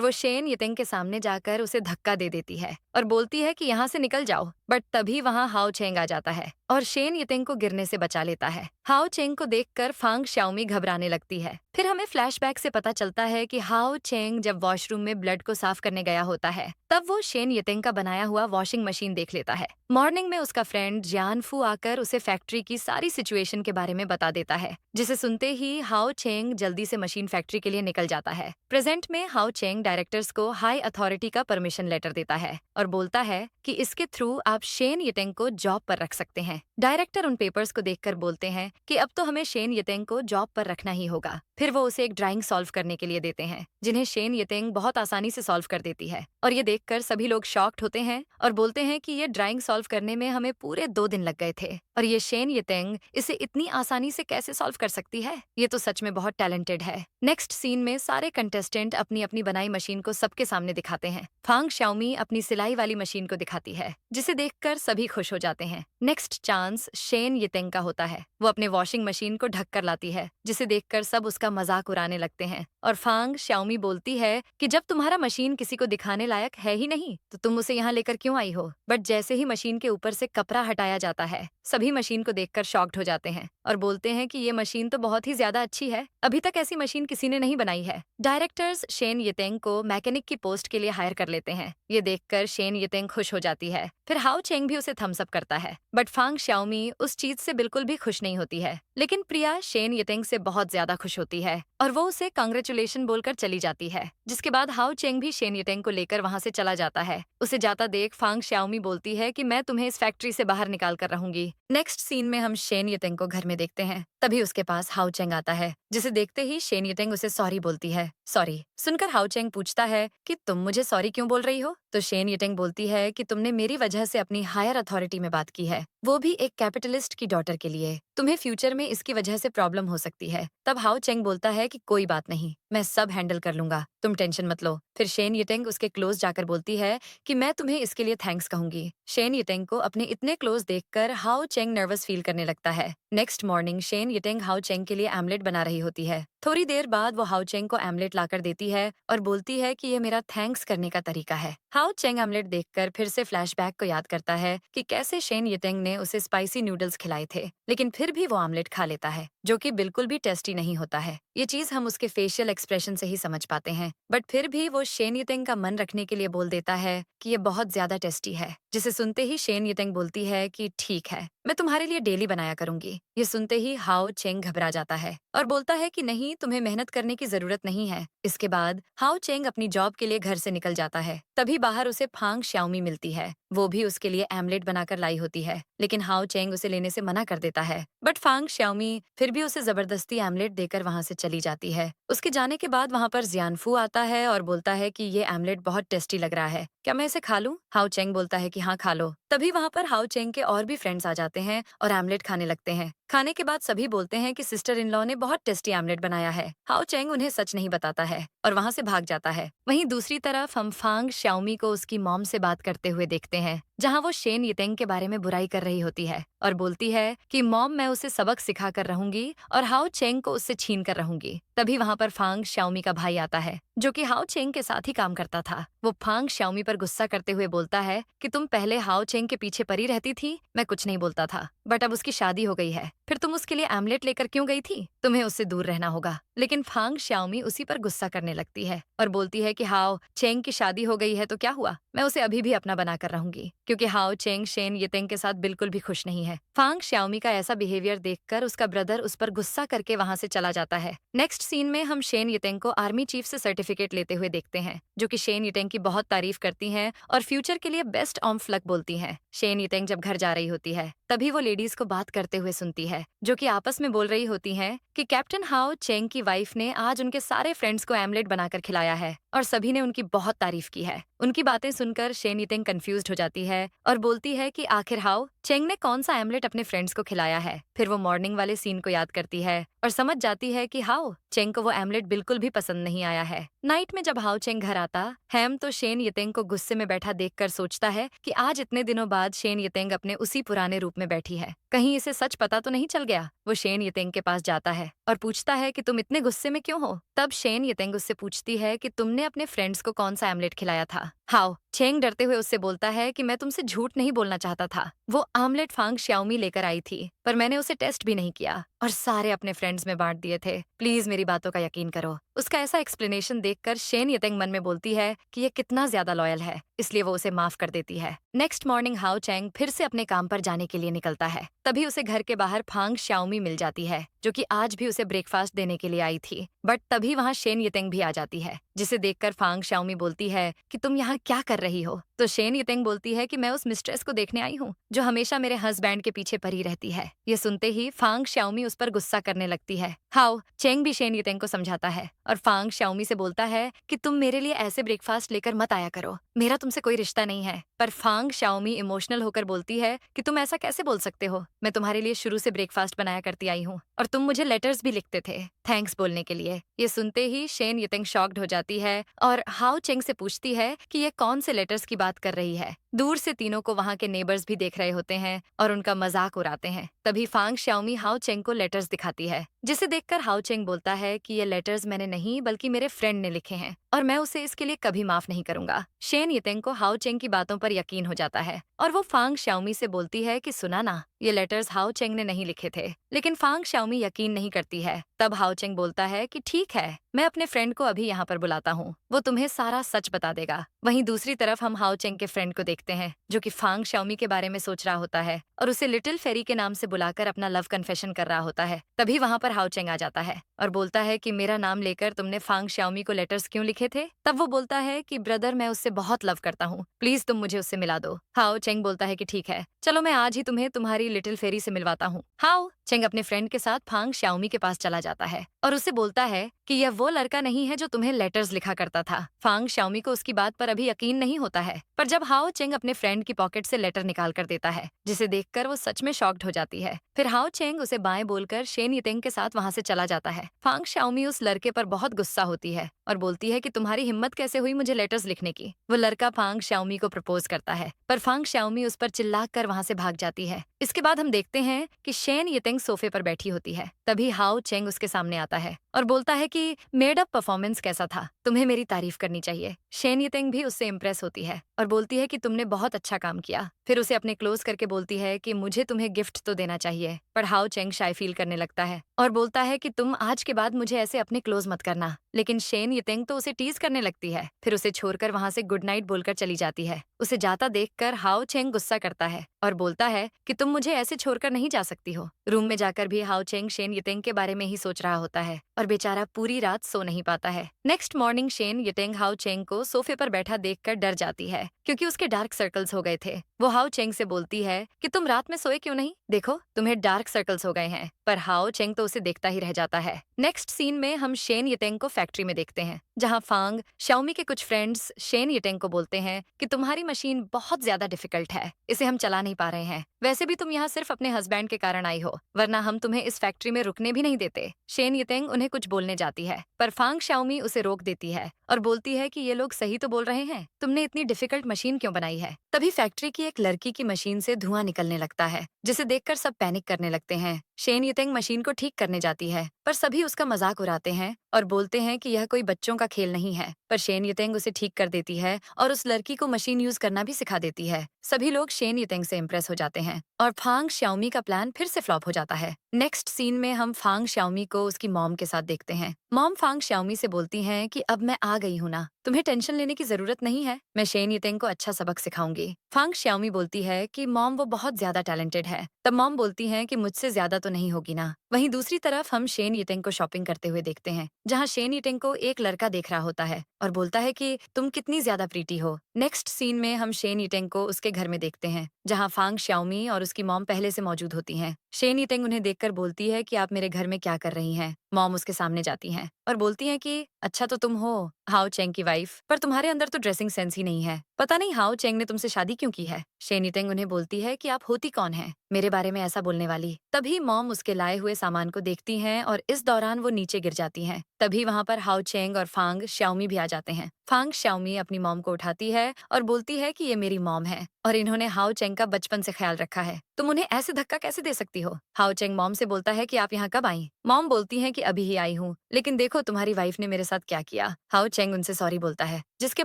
वो शेन यितेंग के सामने जाकर उसे धक्का दे देती है और बोलती है कि यहाँ से निकल जाओ। बट तभी वहाँ हाओ चेंग आ जाता है और शेन यितेंग को गिरने से बचा लेता है। हाओ चेंग को देखकर फांग श्याओमी घबराने लगती है। फिर हमें फ्लैशबैक से पता चलता है कि हाओ चेंग जब वॉशरूम में ब्लड को साफ करने गया होता है तब वो शेन यितेंग का बनाया हुआ वॉशिंग मशीन देख लेता है। मॉर्निंग में उसका फ्रेंड जियान फू आकर उसे फैक्ट्री की सारी सिचुएशन के बारे में बता देता है, जिसे सुनते ही हाओ चेंग जल्दी से मशीन फैक्ट्री के लिए निकल जाता है। प्रेजेंट में हाओ चेंग डायरेक्टर्स को हाई अथॉरिटी का परमिशन लेटर देता है और बोलता है कि इसके थ्रू आप शेन यितेंग को जॉब पर रख सकते हैं। डायरेक्टर उन पेपर्स को देखकर बोलते हैं कि अब तो हमें शेन यितेंग को जॉब पर रखना ही होगा। फिर वो उसे एक ड्राइंग सॉल्व करने के लिए देते हैं जिन्हें शेन यितेंग बहुत आसानी से सॉल्व कर देती है और ये देखकर सभी लोग शॉक्ड होते हैं और बोलते हैं कि ये ड्राइंग सॉल्व करने में हमें पूरे 2 दिन लग गए थे और ये शेन यितेंग इसे इतनी आसानी से कैसे सॉल्व कर सकती है, ये तो सच में बहुत टैलेंटेड है। नेक्स्ट सीन में सारे कंटेस्टेंट अपनी अपनी बनाई मशीन को सबके सामने दिखाते हैं। फांग श्याओमी अपनी सिलाई वाली मशीन को दिखाती है जिसे देखकर सभी खुश हो जाते हैं। नेक्स्ट चांस शेन यितेंग का होता है। वो अपने वॉशिंग मशीन को ढक कर लाती है जिसे देखकर सब उसका मजाक उड़ाने लगते हैं और फांग श्याओमी बोलती है कि जब तुम्हारा मशीन किसी को दिखाने लायक है ही नहीं तो तुम उसे यहाँ लेकर क्यों आई हो। बट जैसे ही मशीन के ऊपर से कपड़ा हटाया जाता है सभी मशीन को देखकर शॉक्ड हो जाते हैं और बोलते हैं कि ये मशीन तो बहुत ही ज्यादा अच्छी है, अभी तक ऐसी मशीन किसी ने नहीं बनाई है। डायरेक्टर्स शेन यितेंग को मैकेनिक की पोस्ट के लिए हायर कर लेते हैं। ये देखकर शेन यितेंग खुश हो जाती है। फिर हाओ चेंग भी उसे थम्स अप करता है। बट फांग श्याओमी उस चीज से बिल्कुल भी खुश नहीं होती है। लेकिन प्रिया शेन यितेंग से बहुत ज्यादा खुश होती है और वो उसे कांग्रेचुलेशन बोलकर चली जाती है। जिसके बाद हाओ चेंग भी शेन यितेंग को लेकर वहां से चला जाता है। उसे जाता देख फांग श्याओमी बोलती है कि मैं तुम्हें इस फैक्ट्री से बाहर निकाल कर रहूंगी। नेक्स्ट सीन में हम शेन यितेंग को घर में देखते हैं। तभी उसके पास हाओ चेंग आता है जिसे देखते ही शेन यितेंग उसे सॉरी बोलती है। सॉरी सुनकर हाओ चेंग पूछता है कि तुम मुझे सॉरी क्यों बोल रही हो। तो शेन यितेंग बोलती है कि तुमने मेरी वजह से अपनी हायर अथॉरिटी में बात की है, वो भी एक कैपिटलिस्ट की डॉटर के लिए। तुम्हें फ्यूचर में इसकी वजह से प्रॉब्लम हो सकती है। तब हाओ चेंग बोलता है कि कोई बात नहीं, मैं सब हैंडल कर लूंगा, तुम टेंशन मत लो। फिर शेन यितेंग उसके क्लोज जाकर बोलती है कि मैं तुम्हें इसके लिए थैंक्स कहूंगी। शेन यितेंग को अपने इतने क्लोज देखकर हाओ चेंग नर्वस फील करने लगता है। नेक्स्ट मॉर्निंग शेन यितेंग हाओ चेंग के लिए आमलेट बना रही होती है। थोड़ी देर बाद वो हाओ चेंग को आमलेट लाकर देती है और बोलती है कि ये मेरा थैंक्स करने का तरीका है। हाओ चेंग आमलेट देखकर फिर से फ्लैशबैक को याद करता है कि कैसे शेन यितेंग ने उसे स्पाइसी नूडल्स खिलाए थे, लेकिन फिर भी वो आमलेट खा लेता है जो कि बिल्कुल भी टेस्टी नहीं होता है। ये चीज हम उसके फेशियल एक्सप्रेशन से ही समझ पाते हैं। बट फिर भी वो शेन यितेंग का मन रखने के लिए बोल देता है कि ये बहुत ज्यादा टेस्टी है, जिसे सुनते ही शेन यितेंग बोलती है कि ठीक है, मैं तुम्हारे लिए डेली बनाया करूंगी। ये सुनते ही हाओ चेंग घबरा जाता है और बोलता है कि नहीं, तुम्हें मेहनत करने की जरूरत नहीं है। इसके बाद हाओ चेंग अपनी जॉब के लिए घर से निकल जाता है। तभी बाहर उसे फांग श्याओमी मिलती है। वो भी उसके लिए आमलेट बनाकर लाई होती है, लेकिन हाओ चेंग उसे लेने से मना कर देता है। बट फांग श्याओमी फिर भी उसे जबरदस्ती आमलेट देकर वहां से चली जाती है। उसके जाने के बाद वहां पर जियानफू आता है और बोलता है कि ये आमलेट बहुत टेस्टी लग रहा है, क्या मैं इसे खा लूं? हाओ चेंग बोलता है कि हाँ खा लो। तभी वहां पर हाओ चेंग के और भी फ्रेंड्स आ जाते हैं और आमलेट खाने लगते हैं। खाने के बाद सभी बोलते हैं कि सिस्टर इन लॉ ने बहुत टेस्टी आमलेट बनाया है। हाओ चेंग उन्हें सच नहीं बताता है और वहां से भाग जाता है। वहीं दूसरी तरफ हम फांग श्याओमी को उसकी मॉम से बात करते हुए देखते हैं, जहां वो शेन यितेंग के बारे में बुराई कर रही होती है और बोलती है कि मॉम, मैं उसे सबक सिखा कर रहूंगी और हाओ चेंग को उससे छीन कर रहूंगी। तभी वहां पर फांग श्याओमी का भाई आता है जो कि हाओ चेंग के साथ ही काम करता था। वो फांग श्याओमी पर गुस्सा करते हुए बोलता है कि तुम पहले हाओ चेंग के पीछे पड़ी रहती थी, मैं कुछ नहीं बोलता था, बट अब उसकी शादी हो गई है, फिर तुम उसके लिए आमलेट लेकर क्यों गई थी? तुम्हें उससे दूर रहना होगा। लेकिन फांग श्याओमी उसी पर गुस्सा करने लगती है और बोलती है कि हाओ चेंग की शादी हो गई है तो क्या हुआ, मैं उसे अभी भी अपना बना कर रहूंगी, क्योंकि हाओ चेंग शेन यितेंग के साथ बिल्कुल भी खुश नहीं है। फांग श्याओमी का ऐसा बिहेवियर देखकर उसका ब्रदर उस पर गुस्सा करके वहां से चला जाता है। नेक्स्ट सीन में हम शेन यितेंग को आर्मी चीफ से सर्टिफिकेट लेते हुए देखते हैं, जो कि शेन यितेंग की बहुत तारीफ करती हैं और फ्यूचर के लिए बेस्ट ऑफ लक बोलती हैं। शेन यितेंग जब घर जा रही होती है तभी वो लेडीज को बात करते हुए सुनती है, जो कि आपस में बोल रही होती हैं कि कैप्टन हाओ चेंग की वाइफ ने आज उनके सारे फ्रेंड्स को आमलेट बनाकर खिलाया है और सभी ने उनकी बहुत तारीफ की है। उनकी बातें सुनकर शेन यितिंग कंफ्यूज्ड हो जाती है और बोलती है कि आखिर हाउ चेंग ने कौन सा आमलेट अपने फ्रेंड्स को खिलाया है। फिर वो मॉर्निंग वाले सीन को याद करती है और समझ जाती है कि हाउ चेंग को वो आमलेट बिल्कुल भी पसंद नहीं आया है। नाइट में जब हाउ चेंग घर आता हैम तो शेन यितिंग को गुस्से में बैठा देखकर सोचता है कि आज इतने दिनों बाद शेन यितिंग अपने उसी पुराने रूप में बैठी है, कहीं इसे सच पता तो नहीं चल गया। वो शेन यितिंग के पास जाता है और पूछता है कि तुम इतने गुस्से में क्यों हो। तब शेन यितिंग उससे पूछती है कि तुमने अपने फ्रेंड्स को कौन सा आमलेट खिलाया था। हाउ चेंग डरते हुए उससे बोलता है कि मैं तुमसे झूठ नहीं बोलना चाहता था, वो आमलेट फांग श्याओमी लेकर आई थी, पर मैंने उसे टेस्ट भी नहीं किया और सारे अपने फ्रेंड्स में बांट दिए थे। प्लीज मेरी बातों का यकीन करो। उसका ऐसा एक्सप्लेनेशन देखकर शेन यितिंग मन में बोलती है कि ये कितना ज्यादा लॉयल है, इसलिए वो उसे माफ कर देती है। नेक्स्ट मॉर्निंग हाउ चेंग फिर से अपने काम पर जाने के लिए निकलता है। तभी उसे घर के बाहर फांग श्याओमी मिल जाती है, जो कि आज भी उसे ब्रेकफास्ट देने के लिए आई थी। बट तभी वहाँ शेन यितिंग भी आ जाती है, जिसे देखकर फांग श्याओमी बोलती है कि तुम यहाँ क्या कर रही हो। तो शेन यितिंग बोलती है कि मैं उस मिस्ट्रेस को देखने आई हूँ जो हमेशा मेरे हस्बैंड के पीछे पड़ी रहती है। ये सुनते ही फांग श्याओमी उस पर गुस्सा करने लगती है। हाउ चेंग भी शेन यितिंग को समझाता है और फांग श्याओमी से बोलता है कि तुम मेरे लिए ऐसे ब्रेकफास्ट लेकर मत आया करो, मेरा तुमसे कोई रिश्ता नहीं है। पर फांग श्याओमी इमोशनल होकर बोलती है कि तुम ऐसा कैसे बोल सकते हो, मैं तुम्हारे लिए शुरू से ब्रेकफास्ट बनाया करती आई हूँ और तुम मुझे लेटर्स भी लिखते थे थैंक्स बोलने के लिए। ये सुनते ही शेन यितिंग शॉक्ड हो जाती है और हाउ चेंग से पूछती है कि ये कौन से लेटर्स की बात कर रही है। दूर से तीनों को वहाँ के नेबर्स भी देख रहे होते हैं और उनका मजाक उड़ाते हैं। तभी फांग श्याओमी हाउ चेंग को लेटर्स दिखाती है, जिसे देखकर हाउ चेंग बोलता है कि ये लेटर्स मैंने नहीं बल्कि मेरे फ्रेंड ने लिखे हैं और मैं उसे इसके लिए कभी माफ नहीं करूंगा। शेन यितिंग को हाउ चेंग की बातों पर यकीन हो जाता है और वो फांग श्याओमी से बोलती है कि सुना ना, ये लेटर्स हाउ चेंग ने नहीं लिखे थे। लेकिन फांग श्याओमी यकीन नहीं करती है। तब हाउ चेंग बोलता है कि ठीक है, मैं अपने फ्रेंड को अभी यहाँ पर बुलाता हूँ, वो तुम्हें सारा सच बता देगा। वहीं दूसरी तरफ हम हाउ चेंग के फ्रेंड को देखते हैं, जो कि फांग श्याओमी के बारे में सोच रहा होता है और उसे लिटिल फेरी के नाम से बुलाकर अपना लव कन्फेशन कर रहा होता है। तभी वहाँ पर हाउ चेंग आ जाता है और बोलता है कि मेरा नाम लेकर तुमने फांग श्याओमी को लेटर्स क्यों लिखे थे। तब वो बोलता है कि ब्रदर, मैं उससे बहुत लव करता हूँ, प्लीज तुम मुझे उससे मिला दो। हाउ चेंग बोलता है कि ठीक है, चलो मैं आज ही तुम्हें तुम्हारी लिटिल फेरी से मिलवाता हूँ। हाउ चेंग अपने फ्रेंड के साथ फांग श्याओमी के पास चला जाता है और उसे बोलता है कि यह वो लड़का नहीं है जो तुम्हें लेटर्स लिखा करता था। फांग श्याओमी को उसकी बात पर अभी यकीन नहीं होता है, पर जब हाओ चेंग अपने फ्रेंड की पॉकेट से लेटर निकाल कर देता है, जिसे देखकर वो सच में शॉक्ड हो जाती है। फिर हाओ चेंग उसे बाएं बोलकर शेन यितिंग के साथ वहां से चला जाता है। फांग श्याओमी उस लड़के पर बहुत गुस्सा होती है और बोलती है कि तुम्हारी हिम्मत कैसे हुई मुझे लेटर्स लिखने की। वो लड़का फांग श्याओमी को प्रपोज करता है, पर फांग श्याओमी उस पर चिल्लाकर वहां से भाग जाती है। इसके बाद हम देखते हैं कि शेन यितिंग सोफे पर बैठी होती है। तभी हाओ चेंग उसके सामने आता है और बोलता है कि मेड अप परफॉर्मेंस कैसा था, तुम्हें मेरी तारीफ करनी चाहिए। शेन यितिंग भी उससे इम्प्रेस होती है और बोलती है कि तुमने बहुत अच्छा काम किया। फिर उसे अपने क्लोज करके बोलती है कि मुझे तुम्हें गिफ्ट तो देना चाहिए, पर हाओ चेंग शाय फील करने लगता है और बोलता है कि तुम आज के बाद मुझे ऐसे अपने क्लोज मत करना। लेकिन शेन यितिंग तो उसे टीज करने लगती है, फिर उसे छोड़कर वहां से गुड नाइट बोलकर चली जाती है। उसे जाता देखकर हाओ चेंग गुस्सा करता है और बोलता है कि तुम मुझे ऐसे छोड़कर नहीं जा सकती हो। रूम में जाकर भी हाओ चेंग शेन यितिंग के बारे में ही सोच रहा होता है और बेचारा पूरी रात सो नहीं पाता है। नेक्स्ट मॉर्निंग शेन यितिंग हाओ चेंग को सोफे पर बैठा देखकर डर जाती है, क्योंकि उसके डार्क सर्कल्स हो गए थे। वो हाओ चेंग से बोलती है कि तुम रात में सोए क्यों नहीं, देखो तुम्हें डार्क सर्कल्स हो गए हैं। पर हाओ चेंग तो उसे देखता ही रह जाता है। नेक्स्ट सीन में हम शेन यितिंग को फैक्ट्री में देखते हैं, जहाँ फांग शाओमी के कुछ फ्रेंड्स शेन यितिंग को बोलते हैं कि तुम्हारी मशीन बहुत ज्यादा डिफिकल्ट है, इसे हम चला नहीं पा रहे हैं। वैसे भी तुम यहाँ सिर्फ अपने हस्बैंड के कारण आई हो, वरना हम तुम्हें इस फैक्ट्री में रुकने भी नहीं देते। शेन यितिंग उन्हें कुछ बोलने जाती है, पर फांग शाओमी उसे रोक देती है और बोलती है कि ये लोग सही तो बोल रहे हैं, तुमने इतनी डिफिकल्ट मशीन क्यों बनाई है। तभी फैक्ट्री की एक लड़की की मशीन से धुआं निकलने लगता है, जिसे देखकर सब पैनिक करने लगते हैं। शेन यितिंग मशीन को ठीक करने जाती है, पर सभी उसका मजाक उड़ाते हैं और बोलते हैं कि यह कोई बच्चों का खेल नहीं है। पर शेन यितिंग उसे ठीक कर देती है और उस लड़की को मशीन यूज करना भी सिखा देती है। सभी लोग शेन यितिंग से इम्प्रेस हो जाते हैं और फांग शाओमी का प्लान फिर से फ्लॉप हो जाता है। नेक्स्ट सीन में हम फांग शाओमी को उसकी मॉम के साथ देखते हैं। मॉम फांग शाओमी से बोलती हैं कि अब मैं आ गई हूँ ना, तुम्हें टेंशन लेने की जरूरत नहीं है, मैं शेन यितिंग को अच्छा सबक सिखाऊंगी। फांग शाओमी बोलती है कि मॉम वो बहुत ज्यादा टैलेंटेड है। तब मॉम बोलती हैं कि मुझसे ज्यादा तो नहीं होगी ना। वहीं दूसरी तरफ हम शेन यितिंग को शॉपिंग करते हुए देखते हैं, जहाँ शेन यितिंग को एक लड़का देख रहा होता है और बोलता है कि तुम कितनी ज्यादा प्रीटी हो। नेक्स्ट सीन में हम शेन यितिंग को उसके घर में देखते हैं, जहाँ फांग शाओमी और उसकी मॉम पहले से मौजूद होती हैं। शेन यितिंग उन्हें देखकर बोलती है कि आप मेरे घर में क्या कर रही हैं। मॉम उसके सामने जाती हैं और बोलती हैं कि अच्छा तो तुम हो हाओ चेंग की वाइफ, पर तुम्हारे अंदर तो ड्रेसिंग सेंस ही नहीं है। पता नहीं हाओ चेंग ने तुमसे शादी क्यों की है। शेन युतेंग उन्हें बोलती है कि आप होती कौन है मेरे बारे में ऐसा बोलने वाली। तभी मॉम उसके लाए हुए सामान को देखती हैं और इस दौरान वो नीचे गिर जाती हैं। तभी वहाँ पर हाओ चेंग और फांग श्याओमी भी आ जाते हैं। फांग श्याओमी अपनी मॉम को उठाती है और बोलती है कि ये मेरी मॉम है और इन्होंने हाओ चेंग का बचपन से ख्याल रखा है, तुम उन्हें ऐसे धक्का कैसे दे सकती हो। हाओ चेंग मॉम से बोलता है कि आप यहाँ कब आई। मॉम बोलती है कि अभी ही आई हूँ, लेकिन देखो तुम्हारी वाइफ ने मेरे साथ क्या किया। हाओ चेंग उनसे सॉरी बोलता है, जिसके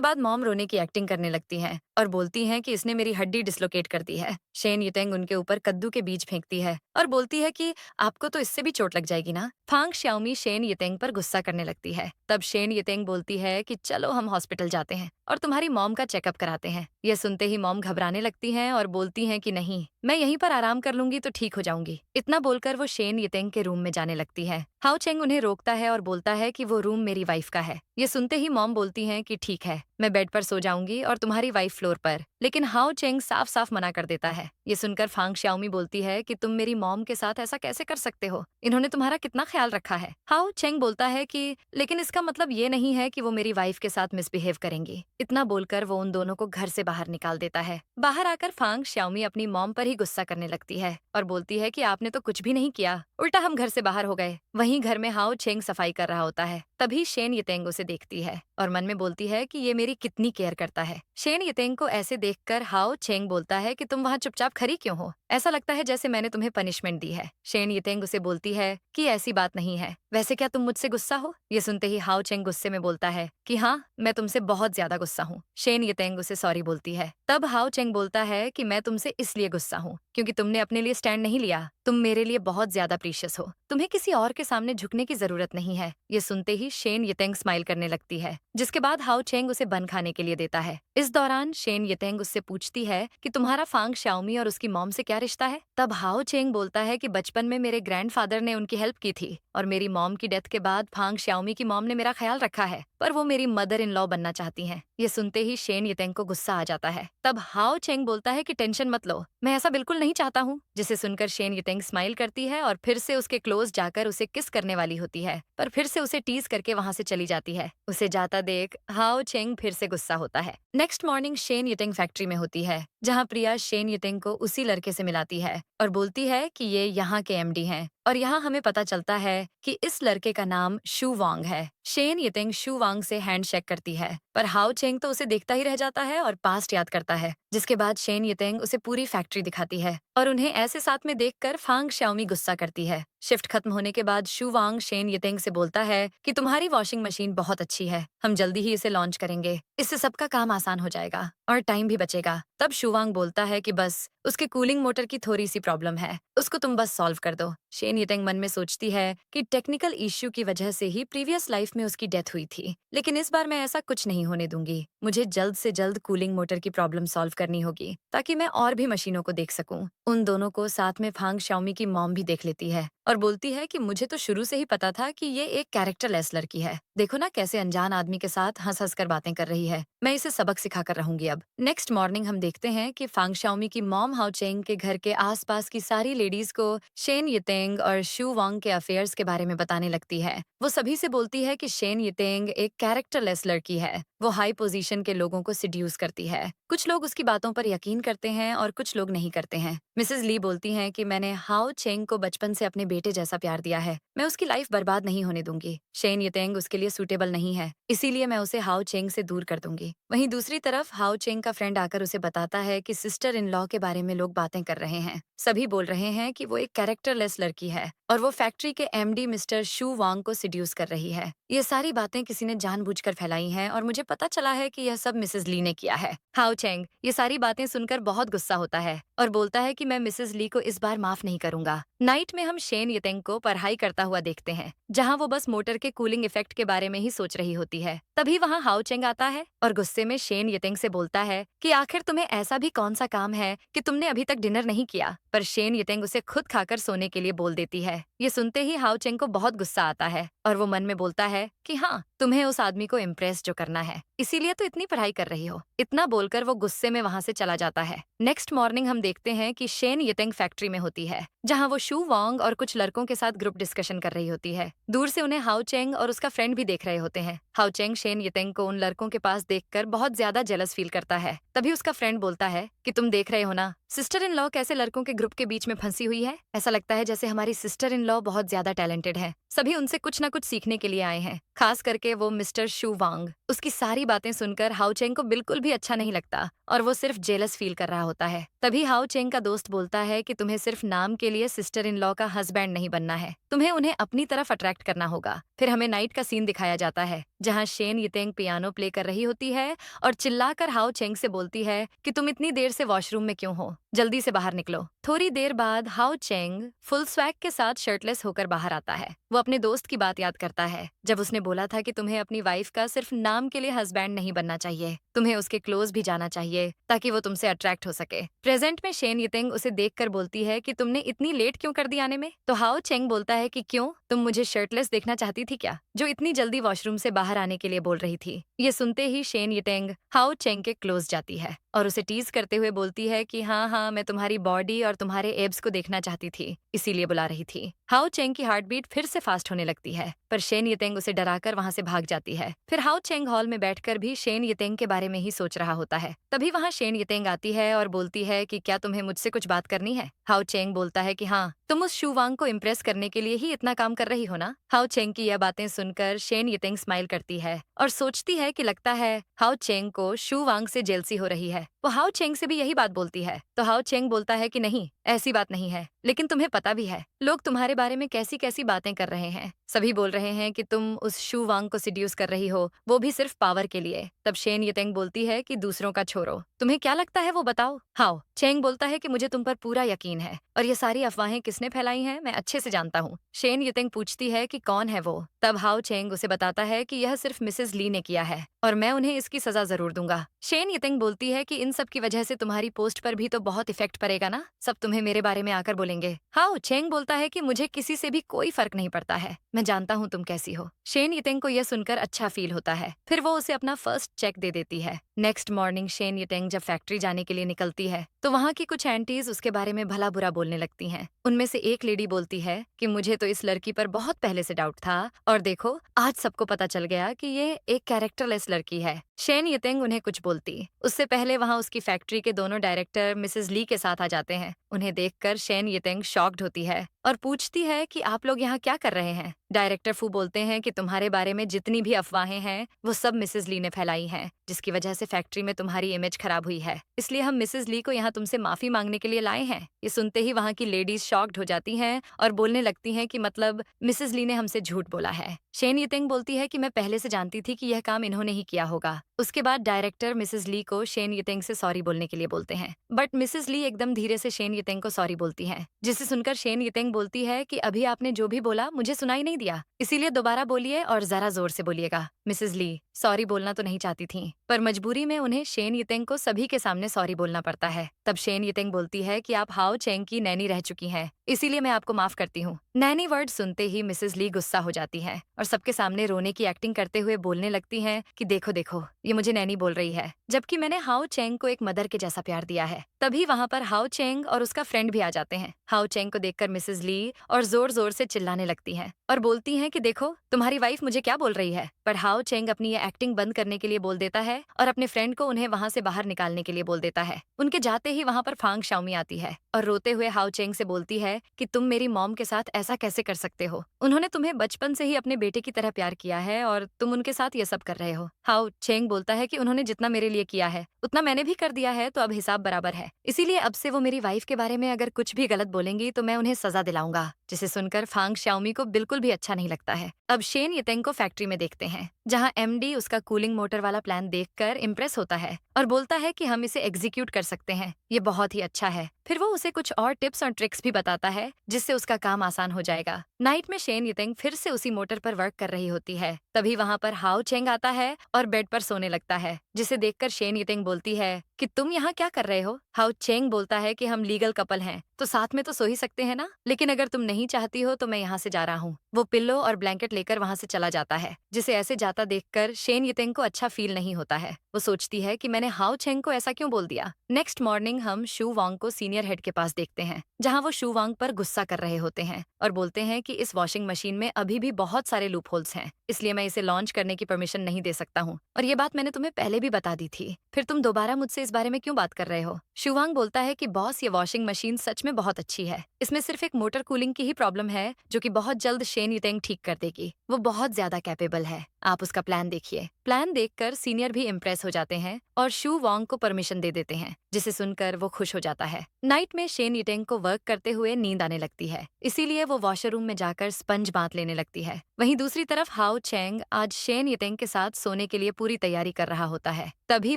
बाद मॉम रोने की एक्टिंग करने लगती है और बोलती है कि इसने मेरी हड्डी डिसलोकेट कर दी है। शेन युतेंग उनके ऊपर कद्दू के बीज फेंकती है और बोलती है कि आपको तो इससे भी चोट लग जाएगी ना। फांग श्याओमी शेन युतेंग पर गुस्सा करने लगती है। तब शेन युतेंग बोलती है कि चलो हम हॉस्पिटल जाते हैं और तुम्हारी मॉम का चेकअप कराते हैं। यह सुनते ही मॉम घबराने लगती हैं और बोलती हैं कि नहीं, मैं यहीं पर आराम कर लूंगी तो ठीक हो जाऊंगी। इतना बोलकर वो शेन युतेंग के रूम में जाने लगती है। हाओ चेंग उन्हें रोकता है और बोलता है कि वो रूम मेरी वाइफ का है। ये सुनते ही मॉम बोलती हैं कि ठीक है, मैं बेड पर सो जाऊंगी और तुम्हारी वाइफ फ्लोर पर। लेकिन हाओ चेंग साफ साफ मना कर देता है। ये सुनकर फांग श्याओमी बोलती है कि तुम मेरी मॉम के साथ ऐसा कैसे कर सकते हो, इन्होंने तुम्हारा कितना ख्याल रखा है। हाओ चेंग बोलता है कि लेकिन इसका मतलब ये नहीं है कि वो मेरी वाइफ के साथ मिसबिहेव करेंगी। इतना बोलकर वो उन दोनों को घर से बाहर निकाल देता है। बाहर आकर फांग श्याओमी अपनी मॉम पर ही गुस्सा करने लगती है और बोलती है कि आपने तो कुछ भी नहीं किया, उल्टा हम घर से बाहर हो गए। वहीं घर में हाओ चेंग सफाई कर रहा होता है। तभी शेन युतेंग उसे देखती है और मन में बोलती है कि ये मेरी कितनी केयर करता है। शेन युतेंग को ऐसे देखकर हाओ चेंग बोलता है कि तुम वहाँ चुपचाप खड़ी क्यों हो, ऐसा लगता है जैसे मैंने तुम्हें पनिशमेंट दी है। शेन युतेंग उसे बोलती है कि ऐसी बात नहीं है, वैसे क्या तुम मुझसे गुस्सा हो। ये सुनते ही हाओ चेंग गुस्से में बोलता है कि हाँ, मैं तुमसे बहुत ज्यादा गुस्सा हूँ। शेन युतेंग उसे सॉरी बोलती है। तब हाओ चेंग बोलता है कि मैं तुमसे इसलिए गुस्सा हूँ क्योंकि तुमने अपने लिए स्टैंड नहीं लिया। तुम मेरे लिए बहुत ज्यादा प्रीशियस हो, तुम्हें किसी और के सामने झुकने की जरूरत नहीं है। ये सुनते ही शेन युतेंग स्माइल करने लगती है, जिसके बाद हाओ चेंग उसे बन खाने के लिए देता है। इस दौरान शेन युतेंग उससे पूछती है कि तुम्हारा फांग श्याओमी और उसकी मॉम से क्या रिश्ता है। तब हाओ चेंग बोलता है कि बचपन में मेरे ग्रैंडफादर ने उनकी हेल्प की थी और मेरी मॉम की डेथ के बाद फांग श्याओमी की मॉम ने मेरा ख्याल रखा है, पर वो मेरी मदर इन लॉ बनना चाहती हैं। ये सुनते ही शेन युतेंग को गुस्सा आ जाता है। तब हाओ चेंग बोलता है कि टेंशन मत लो, मैं ऐसा बिल्कुल नहीं चाहता हूँ। जिसे सुनकर शेन युतेंग स्माइल करती है और फिर से उसके क्लोज जाकर उसे किस करने वाली होती है, पर फिर से उसे टीज करके वहां से चली जाती है। उसे जाता देख हाओ चेंग फिर से गुस्सा होता है। नेक्स्ट मॉर्निंग शेन युतेंग फैक्ट्री में होती है, जहाँ प्रिया शेन युतेंग को उसी लड़के से मिलाती है और बोलती है कि ये यहाँ के एमडी हैं। और यहाँ हमें पता चलता है कि इस लड़के का नाम शू वांग है। शेन युतेंग शू वांग से हैंडशेक करती है, पर हाओ चेंग तो उसे देखता ही रह जाता है और पास्ट याद करता है। जिसके बाद शेन युतेंग उसे पूरी फैक्ट्री दिखाती है और उन्हें ऐसे साथ में देखकर फांग श्याओमी गुस्सा करती है। शिफ्ट खत्म होने के बाद शू वांग शेन युतेंग से बोलता है कि तुम्हारी वॉशिंग मशीन बहुत अच्छी है, हम जल्दी ही इसे लॉन्च करेंगे, इससे सबका काम आसान हो जाएगा और टाइम भी बचेगा। तब शू वांग बोलता है कि बस उसके कूलिंग मोटर की थोड़ी सी प्रॉब्लम है, उसको तुम बस सॉल्व कर दो। शेन युतेंग मन में सोचती है कि टेक्निकल इश्यू की वजह से ही प्रीवियस लाइफ में उसकी डेथ हुई थी, लेकिन इस बार मैं ऐसा कुछ नहीं होने दूंगी। मुझे जल्द से जल्द कूलिंग मोटर की प्रॉब्लम सॉल्व करनी होगी ताकि मैं और भी मशीनों को देख सकूं। उन दोनों को साथ में फांग श्याओमी की मॉम भी देख लेती है और बोलती है कि मुझे तो शुरू से ही पता था कि ये एक कैरेक्टरलेस लड़की है। देखो ना कैसे अनजान आदमी के साथ हंस हंस कर बातें कर रही है, मैं इसे सबक सिखा कर रहूंगी अब। नेक्स्ट मॉर्निंग हम देखते हैं कि फांग श्याओमी की मॉम हाओ चेंग के घर के आसपास की सारी लेडीज को शेन युतेंग और शू वांग के अफेयर्स के बारे में बताने लगती है। वो सभी से बोलती है कि शेन युतेंग एक कैरेक्टरलेस लड़की है, वो हाई पोजीशन के लोगों को सिड्यूस करती है। कुछ लोग उसकी बातों पर यकीन करते हैं और कुछ लोग नहीं करते हैं। मिसेस ली बोलती हैं कि मैंने हाओ चेंग को बचपन से अपने बेटे जैसा प्यार दिया है, मैं उसकी लाइफ बर्बाद नहीं होने दूंगी। शेन युतेंग उसके लिए सूटेबल नहीं है, इसीलिए मैं उसे हाओ चेंग से दूर कर दूंगी। वहीं दूसरी तरफ हाओ चेंग का फ्रेंड आकर उसे बताता है कि सिस्टर इन लॉ के बारे में लोग बातें कर रहे हैं। सभी बोल रहे हैं कि वो एक कैरेक्टरलेस लड़की है और वो फैक्ट्री के एमडी मिस्टर शू वांग को सिड्यूस कर रही है। ये सारी बातें किसी ने जानबूझकर फैलाई हैं और मुझे पता चला है कि यह सब मिसेस ली ने किया है। हाओ चेंग ये सारी बातें सुनकर बहुत गुस्सा होता है और बोलता है कि मैं मिसेस ली को इस बार माफ नहीं करूंगा। नाइट में हम शेन युतेंग को पढ़ाई करता हुआ देखते हैं, जहां वो बस मोटर के कूलिंग इफेक्ट के बारे में ही सोच रही होती है। तभी वहां हाओ चेंग आता है और गुस्से में शेन युतेंग से बोलता है कि आखिर तुम्हें ऐसा भी कौन सा काम है कि तुमने अभी तक डिनर नहीं किया, पर शेन युतेंग उसे खुद खाकर सोने के लिए बोल देती है। ये सुनते ही हाओ चेंग को बहुत गुस्सा आता है और वो मन में बोलता है कि हाँ, तुम्हें उस आदमी को इम्प्रेस जो करना है, इसीलिए तो इतनी पढ़ाई कर रही हो। इतना बोलकर वो गुस्से में वहां से चला जाता है। नेक्स्ट मॉर्निंग हम देखते हैं कि शेन युतेंग फैक्ट्री में होती है, जहां वो शू वांग और कुछ लड़कों के साथ ग्रुप डिस्कशन कर रही होती है। दूर से उन्हें हाउ चेंग और उसका फ्रेंड भी देख रहे होते हैं। हाउ चेंग शेन यितेंग को उन लड़कों के पास देखकर बहुत ज्यादा जेलस फील करता है। तभी उसका फ्रेंड बोलता है कि तुम देख रहे हो ना, सिस्टर इन लॉ कैसे लड़कों के ग्रुप के बीच में फंसी हुई है। ऐसा लगता है जैसे हमारी सिस्टर इन लॉ बहुत ज्यादा टैलेंटेड है। सभी उनसे कुछ ना कुछ सीखने के लिए आए हैं, खास करके वो मिस्टर शू वांग। उसकी सारी बातें सुनकर हाउ चेंग को बिल्कुल भी अच्छा नहीं लगता और वो सिर्फ जेलस फील कर रहा होता है। तभी हाउ चेंग का दोस्त बोलता है कि तुम्हें सिर्फ नाम के लिए सिस्टर इन लॉ का हस्बैंड नहीं बनना है, तुम्हें उन्हें अपनी तरफ अट्रैक्ट करना होगा। फिर हमें नाइट का सीन दिखाया जाता है जहाँ शेन यितेंग पियानो प्ले कर रही होती है और चिल्लाकर हाउ चेंग से बोलती है कि तुम इतनी देर से वॉशरूम में क्यों हो, जल्दी से बाहर निकलो। थोड़ी देर बाद हाउ चेंग फुल स्वैग के साथ शर्टलेस होकर बाहर आता है। वो अपने दोस्त की बात याद करता है जब उसने बोला था कि तुम्हें अपनी वाइफ का सिर्फ नाम के लिए हस्बैंड नहीं बनना चाहिए, तुम्हें उसके क्लोज भी जाना चाहिए ताकि वो तुमसे अट्रैक्ट हो सके। प्रेजेंट में शेन यितेंग उसे देखकर बोलती है कि तुमने इतनी लेट क्यों कर दी आने में। तो हाउ चेंग बोलता है कि क्यों, तुम मुझे शर्टलेस देखना चाहती थी क्या, जो इतनी जल्दी वॉशरूम से बाहर आने के लिए बोल रही थी। ये सुनते ही शेन यितेंग हाउ चेंग के क्लोज जाती है और उसे टीज करते हुए बोलती है कि हाँ, मैं तुम्हारी बॉडी और तुम्हारे एब्स को देखना चाहती थी, इसीलिए बुला रही थी। हाउ चेंग की हार्ट बीट फिर से फास्ट होने लगती है, पर शेन यितेंग उसे डराकर वहां से भाग जाती है। फिर हाउ चेंग हॉल में बैठकर भी शेन यितेंग के बारे में ही सोच रहा होता है। तभी वहां शेन यितेंग आती है और बोलती है कि क्या तुम्हें मुझसे कुछ बात करनी है। हाउ चेंग बोलता है कि हाँ, तुम उस शू वांग को इम्प्रेस करने के लिए ही इतना काम कर रही हो ना। हाउ चेंग की यह बातें सुनकर शेन यितेंग स्माइल करती है और सोचती है कि लगता है हाउ चेंग को शू वांग से जेलसी हो रही है। वो हाउ चेंग से भी यही बात बोलती है। तो हाउ चेंग बोलता है कि नहीं, ऐसी बात नहीं है, लेकिन तुम्हें पता भी है लोग तुम्हारे बारे में कैसी कैसी बातें कर रहे हैं। सभी बोल रहे हैं कि तुम उस शू वांग को सिड्यूस कर रही हो, वो भी सिर्फ पावर के लिए। तब शेन यितेंग बोलती है कि दूसरों का छोड़ो, तुम्हें क्या लगता है वो बताओ। हाउ चेंग बोलता है कि मुझे तुम पर पूरा यकीन है और ये सारी अफवाहें किसने फैलाई हैं मैं अच्छे से जानता हूँ। शेन यितेंग पूछती है कि कौन है वो। तब हाउ चेंग उसे बताता है कि यह सिर्फ मिसेस ली ने किया है और मैं उन्हें इसकी सजा जरूर दूंगा। शेन यितेंग बोलती है कि इन सब की वजह से तुम्हारी पोस्ट पर भी तो बहुत इफेक्ट पड़ेगा ना, सब तुम्हें मेरे बारे में आकर बोलेंगे। हाउ चेंग बोलता है कि मुझे किसी से भी कोई फर्क नहीं पड़ता है, मैं जानता हूँ तुम कैसी हो। शेन यितेंग को यह सुनकर अच्छा फील होता है। फिर वो उसे अपना फर्स्ट चेक दे देती है। नेक्स्ट मॉर्निंग शेन यितेंग जब फैक्ट्री जाने के लिए निकलती है तो वहाँ की कुछ एंटीज उसके बारे में भला बुरा बोलने लगती हैं। उनमें से एक लेडी बोलती है कि मुझे तो इस लड़की पर बहुत पहले से डाउट था और देखो आज सबको पता चल गया कि ये एक कैरेक्टरलेस लड़की है। शेन यितेंग उन्हें कुछ बोलती उससे पहले वहाँ उसकी फैक्ट्री के दोनों डायरेक्टर मिसेस ली के साथ आ जाते हैं। उन्हें देखकर शेन यितेंग शॉक्ड होती है और पूछती है कि आप लोग यहाँ क्या कर रहे हैं। डायरेक्टर फू बोलते हैं कि तुम्हारे बारे में जितनी भी अफवाहें हैं वो सब मिसेस ली ने फैलाई हैं, जिसकी वजह से फैक्ट्री में तुम्हारी इमेज खराब हुई है, इसलिए हम मिसेस ली को यहाँ तुमसे माफी मांगने के लिए लाए हैं। ये सुनते ही वहाँ की लेडीज शॉक्ड हो जाती हैं और बोलने लगती हैं कि मतलब मिसेस ली ने हमसे झूठ बोला है। शेन यितेंग बोलती है कि मैं पहले से जानती थी कि यह काम इन्होंने ही किया होगा। उसके बाद डायरेक्टर मिसेस ली को शेन यितेंग से सॉरी बोलने के लिए बोलते हैं, बट मिसेस ली एकदम धीरे से शेन यितेंग को सॉरी बोलती हैं, जिसे सुनकर शेन यितेंग बोलती है कि अभी आपने जो भी बोला मुझे सुनाई नहीं दिया, इसीलिए दोबारा बोलिए और जरा जोर से बोलिएगा। मिसेस ली सॉरी बोलना तो नहीं चाहती थी, पर मजबूरी में उन्हें शेन यितेंग को सभी के सामने सॉरी बोलना पड़ता है। तब शेन यितेंग बोलती है कि आप हाउ चेंग की नैनी रह चुकी हैं, इसीलिए मैं आपको माफ करती हूँ। नैनी वर्ड सुनते ही मिसेस ली गुस्सा हो जाती है और सबके सामने रोने की एक्टिंग करते हुए बोलने लगती हैं कि देखो देखो ये मुझे नैनी बोल रही है, जबकि मैंने हाउ चेंग को एक मदर के जैसा प्यार दिया है। तभी वहाँ पर हाउ चेंग और उसका फ्रेंड भी आ जाते हैं। हाउ चेंग को देखकर मिसेस ली और जोर जोर से चिल्लाने लगती हैं और बोलती हैं कि देखो तुम्हारी वाइफ मुझे क्या बोल रही है। पर हाउ चेंग अपनी ये एक्टिंग बंद करने के लिए बोल देता है और अपने फ्रेंड को उन्हें वहाँ से बाहर निकालने के लिए बोल देता है। उनके जाते ही वहाँ पर फांग शाओमी आती है और रोते हुए हाउ चेंग से बोलती है कि तुम मेरी मॉम के साथ ऐसा कैसे कर सकते हो, उन्होंने तुम्हें बचपन से ही अपने बेटे की तरह प्यार किया है और तुम उनके साथ ये सब कर रहे हो। हाउ चेंग बोलता है कि उन्होंने जितना मेरे लिए किया है उतना मैंने भी कर दिया है, तो अब हिसाब बराबर है, इसीलिए अब से वो मेरी वाइफ के बारे में अगर कुछ भी गलत बोलेंगी तो मैं उन्हें सजा दिलाऊंगा। जिसे सुनकर फांग शाओमी को बिल्कुल भी अच्छा नहीं लगता है। अब शेन यितेंग को फैक्ट्री में देखते हैं जहां एमडी उसका कूलिंग मोटर वाला प्लान देखकर इम्प्रेस होता है और बोलता है कि हम इसे एग्जीक्यूट कर सकते हैं, ये बहुत ही अच्छा है। फिर वो उसे कुछ और टिप्स और ट्रिक्स भी बताता है जिससे उसका काम आसान हो जाएगा। नाइट में शेन यितेंग फिर से उसी मोटर पर वर्क कर रही होती है। तभी वहाँ पर हाउ चेंग आता है और बेड पर सोने लगता है, जिसे देखकर शेन यितेंग बोलती है कि तुम यहाँ क्या कर रहे हो। हाउ चेंग बोलता है कि हम लीगल कपल हैं तो साथ में तो सो ही सकते हैं ना, लेकिन अगर तुम नहीं चाहती हो तो मैं यहाँ से जा रहा हूँ। वो पिल्लो और ब्लैंकेट लेकर वहाँ से चला जाता है, जिसे ऐसे जाता देखकर शेन यितेंग को अच्छा फील नहीं होता है। वो सोचती है कि मैंने हाउ चेंग को ऐसा क्यों बोल दिया। नेक्स्ट मॉर्निंग हम शू वांग को सीनियर सीनियर हेड के पास देखते हैं, जहां वो शू वांग पर गुस्सा कर रहे होते हैं और बोलते हैं कि इस वॉशिंग मशीन में अभी भी बहुत सारे लूप होल्स हैं, इसलिए मैं इसे लॉन्च करने की परमिशन नहीं दे सकता हूँ। और ये बात मैंने तुम्हें पहले भी बता दी थी, फिर तुम दोबारा मुझसे इस बारे में क्यों बात कर रहे हो? शू वांग बोलता है कि बॉस, ये वॉशिंग मशीन सच में बहुत अच्छी है। इसमें सिर्फ एक मोटर कूलिंग की ही प्रॉब्लम है, जो कि बहुत जल्द शेन युतेंग ठीक कर देगी। वो बहुत ज्यादा कैपेबल है, आप उसका प्लान देखिए। प्लान देखकर सीनियर भी इम्प्रेस हो जाते हैं और शू वांग को परमिशन दे देते हैं, जिसे सुनकर वो खुश हो जाता है। नाइट में शेन युतेंग को वर्क करते हुए नींद आने लगती है, इसीलिए वो वॉशर रूम में जाकर स्पंज बांध लेने लगती है। वहीं दूसरी तरफ हाओ चेंग आज शेन युतेंग के साथ सोने के लिए पूरी तैयारी कर रहा होता है। तभी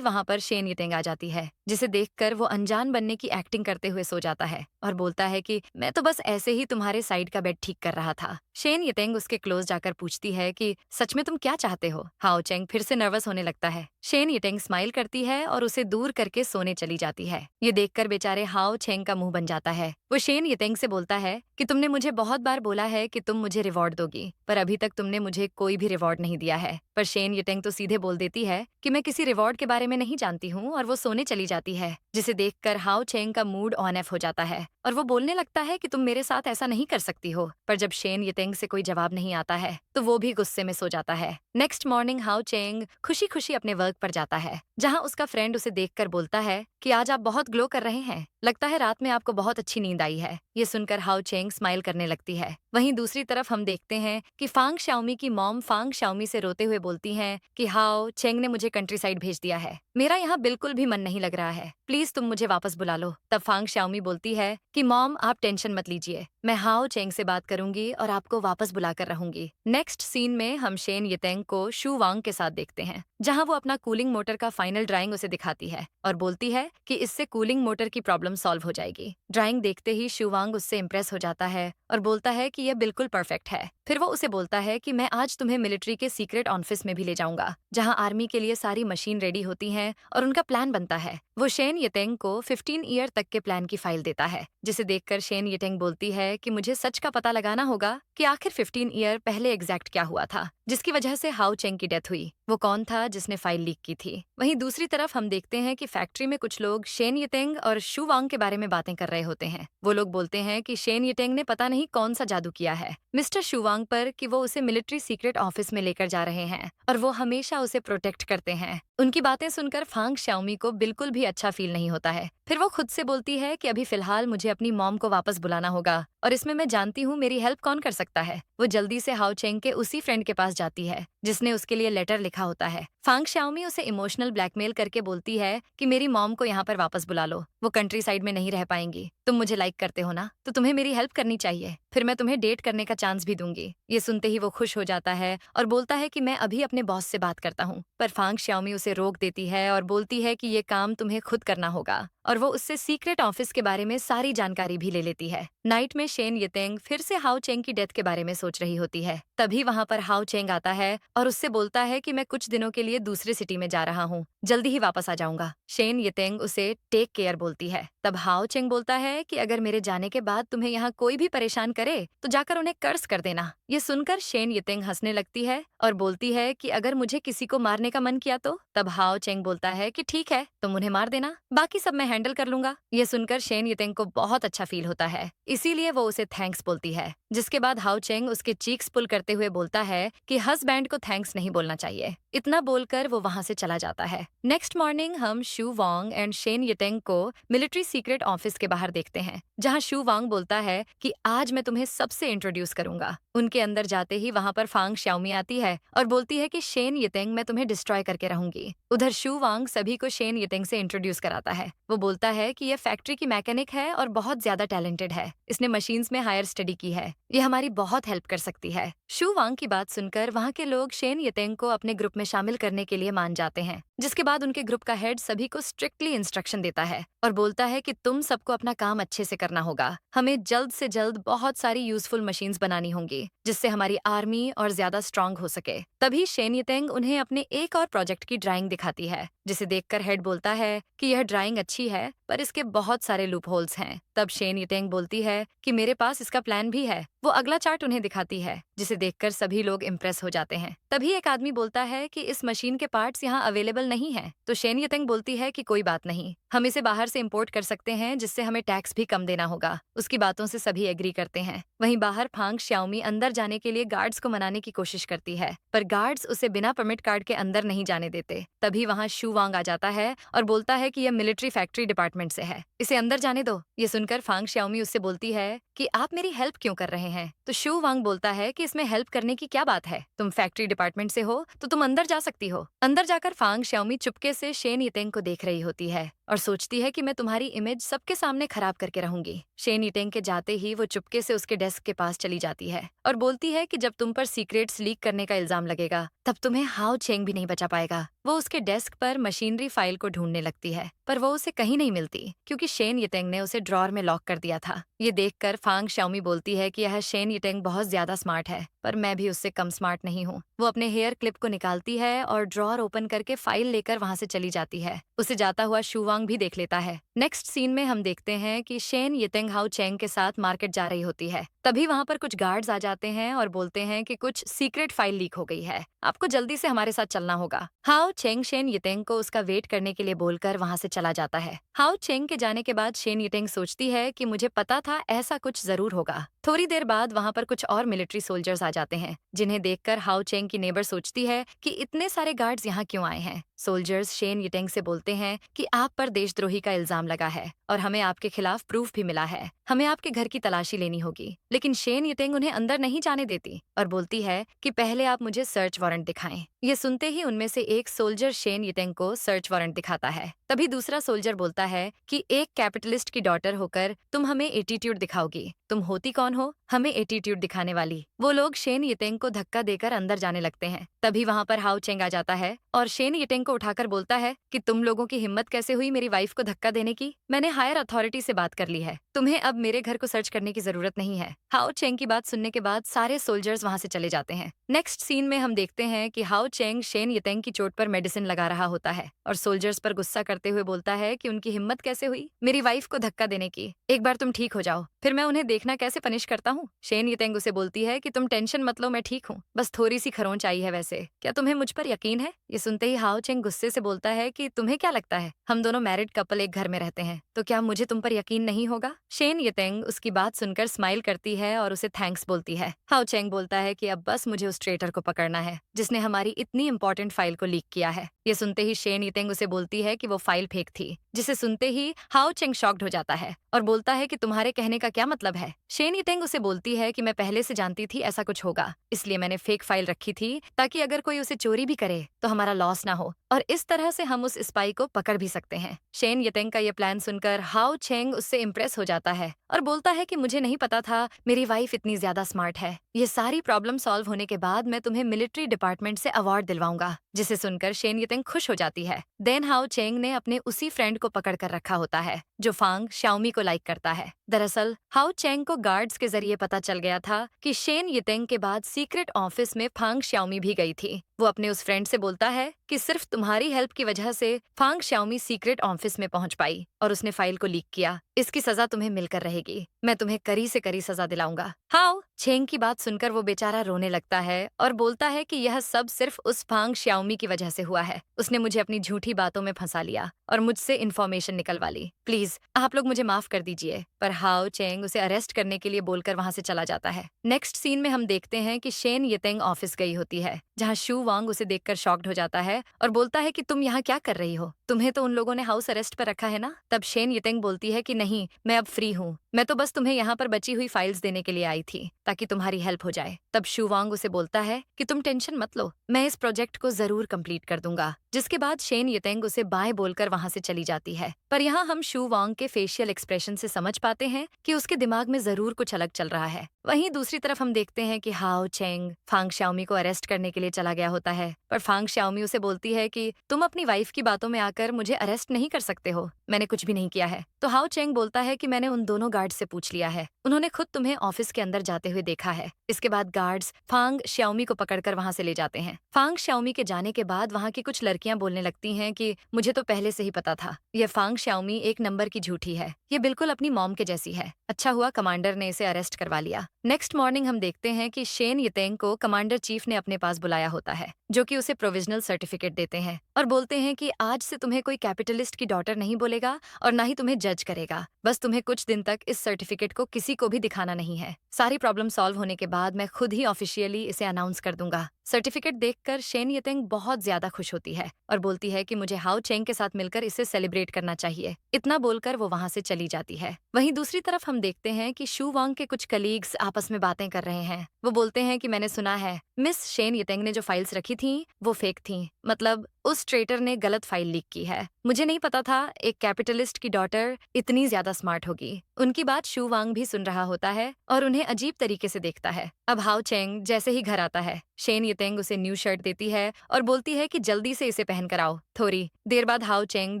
वहां पर शेन युतेंग आ जाती है, जिसे देखकर वो अनजान बनने की एक्टिंग करते हुए सो जाता है और बोलता है कि मैं तो बस ऐसे ही तुम्हारे साइड का बेड ठीक कर रहा था। शेन युतेंग उसके क्लोज जाकर पूछती है कि सच में तुम क्या चाहते हो? हाओ चेंग फिर से नर्वस होने लगता है। शेन युतेंग स्माइल करती है और उसे दूर करके सोने चली जाती है। ये देखकर बेचारे हाओ चेंग का मुंह बन जाता है। वो शेन युतेंग से बोलता है कि तुमने मुझे बहुत बार बोला है कि तुम मुझे रिवॉर्ड दोगी, पर अभी तक तुमने मुझे कोई भी रिवॉर्ड नहीं दिया है। पर शेन युतेंग तो सीधे बोल देती है कि मैं किसी रिवॉर्ड के बारे में नहीं जानती हूँ, और वो सोने चली जाती है, जिसे देखकर हाओ चेंग का मूड ऑन ऑफ हो जाता है और वो बोलने लगता है कि तुम मेरे साथ ऐसा नहीं कर सकती हो। पर जब शेन युतेंग से कोई जवाब नहीं आता है तो वो भी गुस्से में सो जाता है। नेक्स्ट मॉर्निंग हाओ चेंग खुशी खुशी अपने वर्क पर जाता है, जहाँ उसका फ्रेंड उसे देखकर बोलता है कि आज आप बहुत ग्लो कर रहे हैं, लगता है रात में आपको बहुत अच्छी नींद आई है। ये सुनकर हाओ चेंग स्माइल करने लगती है। वहीं दूसरी तरफ हम देखते हैं कि फांग शाओमी की मॉम फांग शाओमी से रोते हुए बोलती हैं कि हाओ चेंग ने मुझे कंट्री साइड भेज दिया है, मेरा यहाँ बिल्कुल भी मन नहीं लग रहा है, प्लीज तुम मुझे वापस बुला लो। तब फांग शाओमी बोलती है कि मॉम आप टेंशन मत लीजिए, मैं हाओ चेंग से बात करूंगी और आपको वापस बुलाकर रहूंगी। नेक्स्ट सीन में हम शेन युतेंग को शू वांग के साथ देखते हैं, जहां वो अपना कूलिंग मोटर का फाइनल ड्राइंग उसे दिखाती है और बोलती है कि इससे कूलिंग मोटर की प्रॉब्लम सॉल्व हो जाएगी। ड्राइंग देखते ही शू वांग उससे इम्प्रेस हो जाता है और बोलता है कि यह बिल्कुल परफेक्ट है। फिर वो उसे बोलता है कि मैं आज तुम्हें मिलिट्री के सीक्रेट ऑफिस में भी ले जाऊंगा, जहां आर्मी के लिए सारी मशीन रेडी होती हैं और उनका प्लान बनता है। वो शेन युतेंग को 15 ईयर तक के प्लान की फाइल देता है, जिसे देखकर शेन युतेंग बोलती है कि मुझे सच का पता लगाना होगा कि आखिर 15 ईयर पहले एग्जैक्ट क्या हुआ था, जिसकी वजह से हाओ चेंग की डेथ हुई। वो कौन था जिसने फाइल लीक की थी? वहीं दूसरी तरफ हम देखते हैं कि फैक्ट्री में कुछ लोग शेन युतेंग और शू वांग के बारे में बातें कर रहे होते हैं। वो लोग बोलते हैं कि शेन युतेंग ने पता नहीं कौन सा जादू किया है मिस्टर शू वांग पर, कि वो उसे मिलिट्री सीक्रेट ऑफिस में लेकर जा रहे हैं और वो हमेशा उसे प्रोटेक्ट करते हैं। उनकी बातें सुनकर फांग शाओमी को बिल्कुल भी अच्छा फील नहीं होता है। फिर वो खुद से बोलती है कि अभी फिलहाल मुझे अपनी मॉम को वापस बुलाना होगा, और इसमें मैं जानती हूँ मेरी हेल्प कौन कर सकता है। वो जल्दी से हाओ चेंग के उसी फ्रेंड के पास जाती है जिसने उसके लिए लेटर लिखा होता है। फांग शाओमी उसे इमोशनल ब्लैकमेल करके बोलती है कि मेरी मॉम को यहाँ पर वापस बुला लो, वो कंट्री साइड में नहीं रह पाएंगी। तुम मुझे लाइक करते हो ना, तो तुम्हें मेरी हेल्प करनी चाहिए, फिर मैं तुम्हें डेट करने का चांस भी दूंगी। ये सुनते ही वो खुश हो जाता है और बोलता है कि मैं अभी अपने बॉस से बात करता हूँ। पर फांग शाओमी उसे रोक देती है और बोलती है कि ये काम तुम्हें खुद करना होगा, और वो उससे सीक्रेट ऑफिस के बारे में सारी जानकारी भी ले लेती है। नाइट में शेन युतेंग फिर से हाओ चेंग की डेथ के बारे में सोच रही होती है। तभी वहाँ पर हाओ चेंग आता है और उससे बोलता है कि मैं कुछ दिनों के लिए दूसरे सिटी में जा रहा हूँ, जल्दी ही वापस आ जाऊंगा। शेन युतेंग उसे टेक केयर बोलती है। तब हाओ चेंग बोलता है कि अगर मेरे जाने के बाद तुम्हें यहाँ कोई भी परेशान करे तो जाकर उन्हें कर्ज कर देना। ये सुनकर शेन युतेंग हंसने लगती है और बोलती है कि अगर मुझे किसी को मारने का मन किया तो? तब हाओ चेंग बोलता है कि ठीक है, तुम उन्हें मार देना, बाकी सब मैं हैंडल कर लूंगा। ये सुनकर शेन युतेंग को बहुत अच्छा फील होता है, इसीलिए वो उसे थैंक्स बोलती है। जिसके बाद हाओ चेंग उसके चीक्स पुल करते हुए बोलता है कि हस्बैंड को थैंक्स नहीं बोलना चाहिए। इतना बोलकर वो वहां से चला जाता है। नेक्स्ट मॉर्निंग हम शू वांग एंड शेन युतेंग को मिलिट्री सीक्रेट ऑफिस के बाहर देखते हैं, जहां शू वांग बोलता है कि आज मैं तुम्हें सबसे इंट्रोड्यूस करूंगा। उनके अंदर जाते ही वहां पर फांग शाओमी आती है और बोलती है कि शेन युतेंग मैं तुम्हें डिस्ट्रॉय करके रहूंगी। उधर शू वांग सभी को शेन युतेंग से इंट्रोड्यूस कराता है। वो बोलता है कि यह फैक्ट्री की मैकेनिक है और बहुत ज्यादा टैलेंटेड है, इसने मशीन्स में हायर स्टडी की है, ये हमारी बहुत हेल्प कर सकती है। शू वांग की बात सुनकर वहाँ के लोग शेन युतेंग को अपने ग्रुप में शामिल करने के लिए मान जाते हैं, जिसके बाद उनके ग्रुप का हेड सभी को स्ट्रिक्टली इंस्ट्रक्शन देता है और बोलता है कि तुम सबको अपना काम अच्छे से करना होगा, हमें जल्द से जल्द बहुत सारी यूजफुल मशीन्स बनानी होंगी, जिससे हमारी आर्मी और ज्यादा स्ट्रांग हो सके। तभी शेन युतेंग उन्हें अपने एक और प्रोजेक्ट की ड्राइंग दिखाती है, जिसे देखकर हेड बोलता है कि यह ड्राइंग अच्छी है पर इसके बहुत सारे लूप होल्स हैं। तब शेन युतेंग बोलती है कि मेरे पास इसका प्लान भी है। वो अगला चार्ट उन्हें दिखाती है जिसे देखकर सभी लोग इम्प्रेस हो जाते हैं। तभी एक आदमी बोलता है कि इस मशीन के पार्ट्स यहाँ अवेलेबल नहीं है। तो शेन यतेंग बोलती है कि कोई बात नहीं, हम इसे बाहर से इम्पोर्ट कर सकते हैं, जिससे हमें टैक्स भी कम देना होगा। उसकी बातों से सभी एग्री करते हैं। वहीं बाहर फांग श्याओमी अंदर जाने के लिए गार्ड्स को मनाने की कोशिश करती है, पर गार्ड्स उसे बिना परमिट कार्ड के अंदर नहीं जाने देते। तभी वहाँ शू वांग आ जाता है और बोलता है कि यह मिलिट्री फैक्ट्री डिपार्टमेंट से है, इसे अंदर जाने दो। ये सुनकर फांग श्याओमी उससे बोलती है कि आप मेरी हेल्प क्यों कर रहे हैं? तो शू वांग बोलता है कि इसमें हेल्प करने की क्या बात है, तुम फैक्ट्री डिपार्टमेंट से हो तो तुम अंदर जा सकती हो। अंदर जाकर फांग श्याओमी चुपके से शेन यिटेंग को देख रही होती है और सोचती है कि मैं तुम्हारी इमेज सबके सामने खराब करके रहूंगी। शेन यिटेंग के जाते ही वो चुपके से उसके डेस्क के पास चली जाती है और बोलती है कि जब तुम पर सीक्रेट्स लीक करने का इल्जाम लगेगा तब तुम्हें हाओ चेंग भी नहीं बचा पाएगा। वो उसके डेस्क पर मशीनरी फाइल को ढूंढने लगती है, पर वो उसे कहीं नहीं मिलती क्योंकि शेन यिटेंग ने उसे ड्रॉर में लॉक कर दिया था। ये देखकर फांग श्याओमी बोलती है कि यह शेन यिटेंग बहुत ज्यादा स्मार्ट है, पर मैं भी उससे कम स्मार्ट नहीं हूँ। वो अपने हेयर क्लिप को निकालती है और ड्रॉर ओपन करके फाइल लेकर वहां से चली जाती है। उसे जाता हुआ शू वांग भी देख लेता है। नेक्स्ट सीन में हम देखते हैं कि शेन यिटेंग हाओ चेंग के साथ मार्केट जा रही होती है। तभी वहां पर कुछ गार्ड्स आ जाते हैं और बोलते हैं कि कुछ सीक्रेट फाइल लीक हो गई है, आपको जल्दी से हमारे साथ चलना होगा। हाओ चेंग शेन यिटेंग को उसका वेट करने के लिए बोलकर वहां से चला जाता है। हाओ चेंग के जाने के बाद शेन यिटेंग सोचती है कि मुझे पता था ऐसा कुछ जरूर होगा। थोड़ी देर बाद वहां पर कुछ और मिलिट्री सोल्जर्स आ जाते हैं, जिन्हें देखकर हाओ चेंग की नेबर सोचती है कि इतने सारे गार्ड्स यहाँ क्यों आए हैं। सोल्जर्स शेन यिटेंग से बोलते हैं कि आप पर देशद्रोही का इल्जाम लगा है और हमें आपके खिलाफ प्रूफ भी मिला है, हमें आपके घर की तलाशी लेनी होगी। लेकिन शेन यिटेंग उन्हें अंदर नहीं जाने देती और बोलती है कि पहले आप मुझे सर्च वारंट दिखाएं। ये सुनते ही उनमें से एक सोल्जर शेन यिटेंग को सर्च वारंट दिखाता है। तभी दूसरा सोल्जर बोलता है कि एक कैपिटलिस्ट की डॉटर होकर तुम हमें एटीट्यूड दिखाओगी, तुम होती कौन हो हमें एटीट्यूड दिखाने वाली। वो लोग शेन यिटेंग को धक्का देकर अंदर जाने लगते हैं। तभी वहां पर हाओ चेंग आ जाता है और शेन यिटेंग को उठाकर बोलता है कि तुम लोगों की हिम्मत कैसे हुई मेरी वाइफ को धक्का देने की? मैंने हायर अथॉरिटी से बात कर ली है, तुम्हें अब मेरे घर को सर्च करने की जरूरत नहीं है। हाओ चेंग की बात सुनने के बाद सारे सोल्जर्स वहां से चले जाते हैं। नेक्स्ट सीन में हम देखते हैं कि हाओ चेंग शेन यिटेंग की चोट पर मेडिसिन लगा रहा होता है और सोल्जर्स पर गुस्सा करते हुए बोलता है कि उनकी हिम्मत कैसे हुई मेरी वाइफ को धक्का देने की? एक बार तुम ठीक हो जाओ, फिर मैं उन्हें देखना कैसे पनिश करता हूँ। शेन यिटेंग उसे बोलती है कि तुम टेंशन मत लो, मैं ठीक हूँ, बस थोड़ी सी खरोंच आई है, वैसे क्या तुम्हें मुझ पर यकीन है? ये सुनते ही हाओ चेंग गुस्से से बोलता है कि तुम्हें क्या लगता है हम दोनों मैरिड कपल एक घर में रहते हैं, तो क्या मुझे तुम पर यकीन नहीं होगा? शेन यिटेंग उसकी बात सुनकर स्माइल करती है और उसे थैंक्स बोलती है। हाओ चेंग बोलता है कि अब बस मुझे उस ट्रेटर को पकड़ना है जिसने हमारी इतनी इंपॉर्टेंट फाइल को लीक किया है। ये सुनते ही शेन यिटेंग उसे बोलती है कि वो फाइल फेक थी, जिसे सुनते ही हाओ चेंग शॉक्ड हो जाता है और बोलता है कि तुम्हारे कहने का क्या मतलब है? शेन यिटेंग उसे बोलती है कि मैं पहले से जानती थी ऐसा कुछ होगा, इसलिए मैंने फेक फाइल रखी थी ताकि अगर कोई उसे चोरी भी करे तो हमारा लॉस ना हो और इस तरह से हम उस स्पाई को पकड़ भी सकते हैं। शेन यिटेंग का ये प्लान सुनकर हाओ चेंग उससे इम्प्रेस हो जाता है और बोलता है कि मुझे नहीं पता था मेरी वाइफ इतनी ज्यादा स्मार्ट है। ये सारी प्रॉब्लम सॉल्व होने के बाद मैं तुम्हें मिलिट्री डिपार्टमेंट से अवार्ड दिलवाऊंगा, जिसे सुनकर शेन यिटेंग खुश हो जाती है। देन हाओ चेंग ने अपने उसी फ्रेंड को पकड़ कर रखा होता है जो फांग श्याओमी को लाइक करता है। दरअसल हाओ चेंग को गार्ड्स के जरिए पता चल गया था कि शेन यिटेंग के बाद सीक्रेट ऑफिस में फांग श्याओमी भी गई थी। वो अपने उस फ्रेंड से बोलता है कि सिर्फ तुम्हारी हेल्प की वजह से फांग श्याओमी सीक्रेट ऑफिस में पहुंच पाई और उसने फाइल को लीक किया, इसकी सजा तुम्हें मिलकर रहेगी, मैं तुम्हें कड़ी से कड़ी सजा दिलाऊंगा। हाओ चेंग की बात सुनकर वो बेचारा रोने लगता है और बोलता है कि यह सब सिर्फ उस फांग श्याओमी की वजह से हुआ है, उसने मुझे अपनी झूठी बातों में फंसा लिया और मुझसे इन्फॉर्मेशन निकलवा ली, प्लीज आप लोग मुझे माफ कर दीजिए। पर हाओ चेंग उसे अरेस्ट करने के लिए बोलकर वहां से चला जाता है। नेक्स्ट सीन में हम देखते हैं कि शेन यिटेंग ऑफिस गई होती है, जहां शू वांग उसे देखकर शॉक्ड हो जाता है और बोलता है कि तुम यहाँ क्या कर रही हो, तुम्हें तो उन लोगों ने हाउस अरेस्ट पर रखा है ना? तब शेन यिटेंग बोलती है कि नहीं, मैं अब फ्री हूँ, मैं तो बस तुम्हें यहाँ पर बची हुई फाइल्स देने के लिए आई थी ताकि तुम्हारी हेल्प हो जाए। तब शू वांग उसे बोलता है कि तुम टेंशन मत लो, मैं इस प्रोजेक्ट को जरूर कंप्लीट कर दूंगा। जिसके बाद शेन यिटेंग उसे बाय बोलकर वहां से चली जाती है। पर यहाँ हम शू वांग के फेशियल एक्सप्रेशन से समझ पाते हैं कि उसके दिमाग में जरूर कुछ अलग चल रहा है। वहीं दूसरी तरफ हम देखते हैं कि हाओ चेंग फांग श्याओमी को अरेस्ट करने के लिए चला गया होता है, पर फांग श्याओमी उसे बोलती है कि तुम अपनी वाइफ की बातों में आकर मुझे अरेस्ट नहीं कर सकते हो, मैंने कुछ भी नहीं किया है। तो हाओ चेंग बोलता है कि मैंने उन दोनों गार्ड से पूछ लिया है, उन्होंने खुद तुम्हें ऑफिस के अंदर जाते हुए देखा है। इसके बाद गार्ड्स फांग श्याओमी को पकड़कर वहां से ले जाते हैं। फांग श्याओमी के जाने के बाद वहां की कुछ लड़कियां बोलने लगती हैं कि मुझे तो पहले से ही पता था, ये फांग श्याओमी एक नंबर की झूठी है, ये बिल्कुल अपनी मॉम के जैसी है। अच्छा हुआ कमांडर ने इसे अरेस्ट करवा लिया। नेक्स्ट मॉर्निंग हम देखते हैं कि शेन यितेंग को कमांडर चीफ ने अपने पास बुलाया होता है, जो कि उसे प्रोविजनल सर्टिफिकेट देते हैं और बोलते हैं कि आज से तुम्हें कोई कैपिटलिस्ट की डॉटर नहीं बोलेगा और ना ही तुम्हें जज करेगा। बस तुम्हें कुछ दिन तक इस सर्टिफिकेट को किसी को भी दिखाना नहीं है। सारी प्रॉब्लम सॉल्व होने के बाद मैं खुद ही ऑफिशियली इसे अनाउंस कर दूंगा। सर्टिफिकेट देखकर शेन यितेंग बहुत ज्यादा खुश होती है और बोलती है कि मुझे हाओ चेंग के साथ मिलकर इसे सेलिब्रेट करना चाहिए। इतना बोलकर वो वहां से चली जाती है। वहीं दूसरी तरफ हम देखते हैं कि शू वांग के कुछ कलीग्स आपस में बातें कर रहे हैं। वो बोलते हैं कि मैंने सुना है मिस शेन यितेंग ने जो फाइल्स रखी थी वो फेक थी, मतलब उस ट्रेटर ने गलत फाइल लीक की है। मुझे नहीं पता था एक कैपिटलिस्ट की डॉटर इतनी ज्यादा स्मार्ट होगी। उनकी बात शू वांग भी सुन रहा होता है और उन्हें अजीब तरीके से देखता है। अब हाओ चेंग जैसे ही घर आता है, शेन यितेंग उसे न्यू शर्ट देती है और बोलती है कि जल्दी से इसे पहन कर आओ। थोड़ी देर बाद हाओ चेंग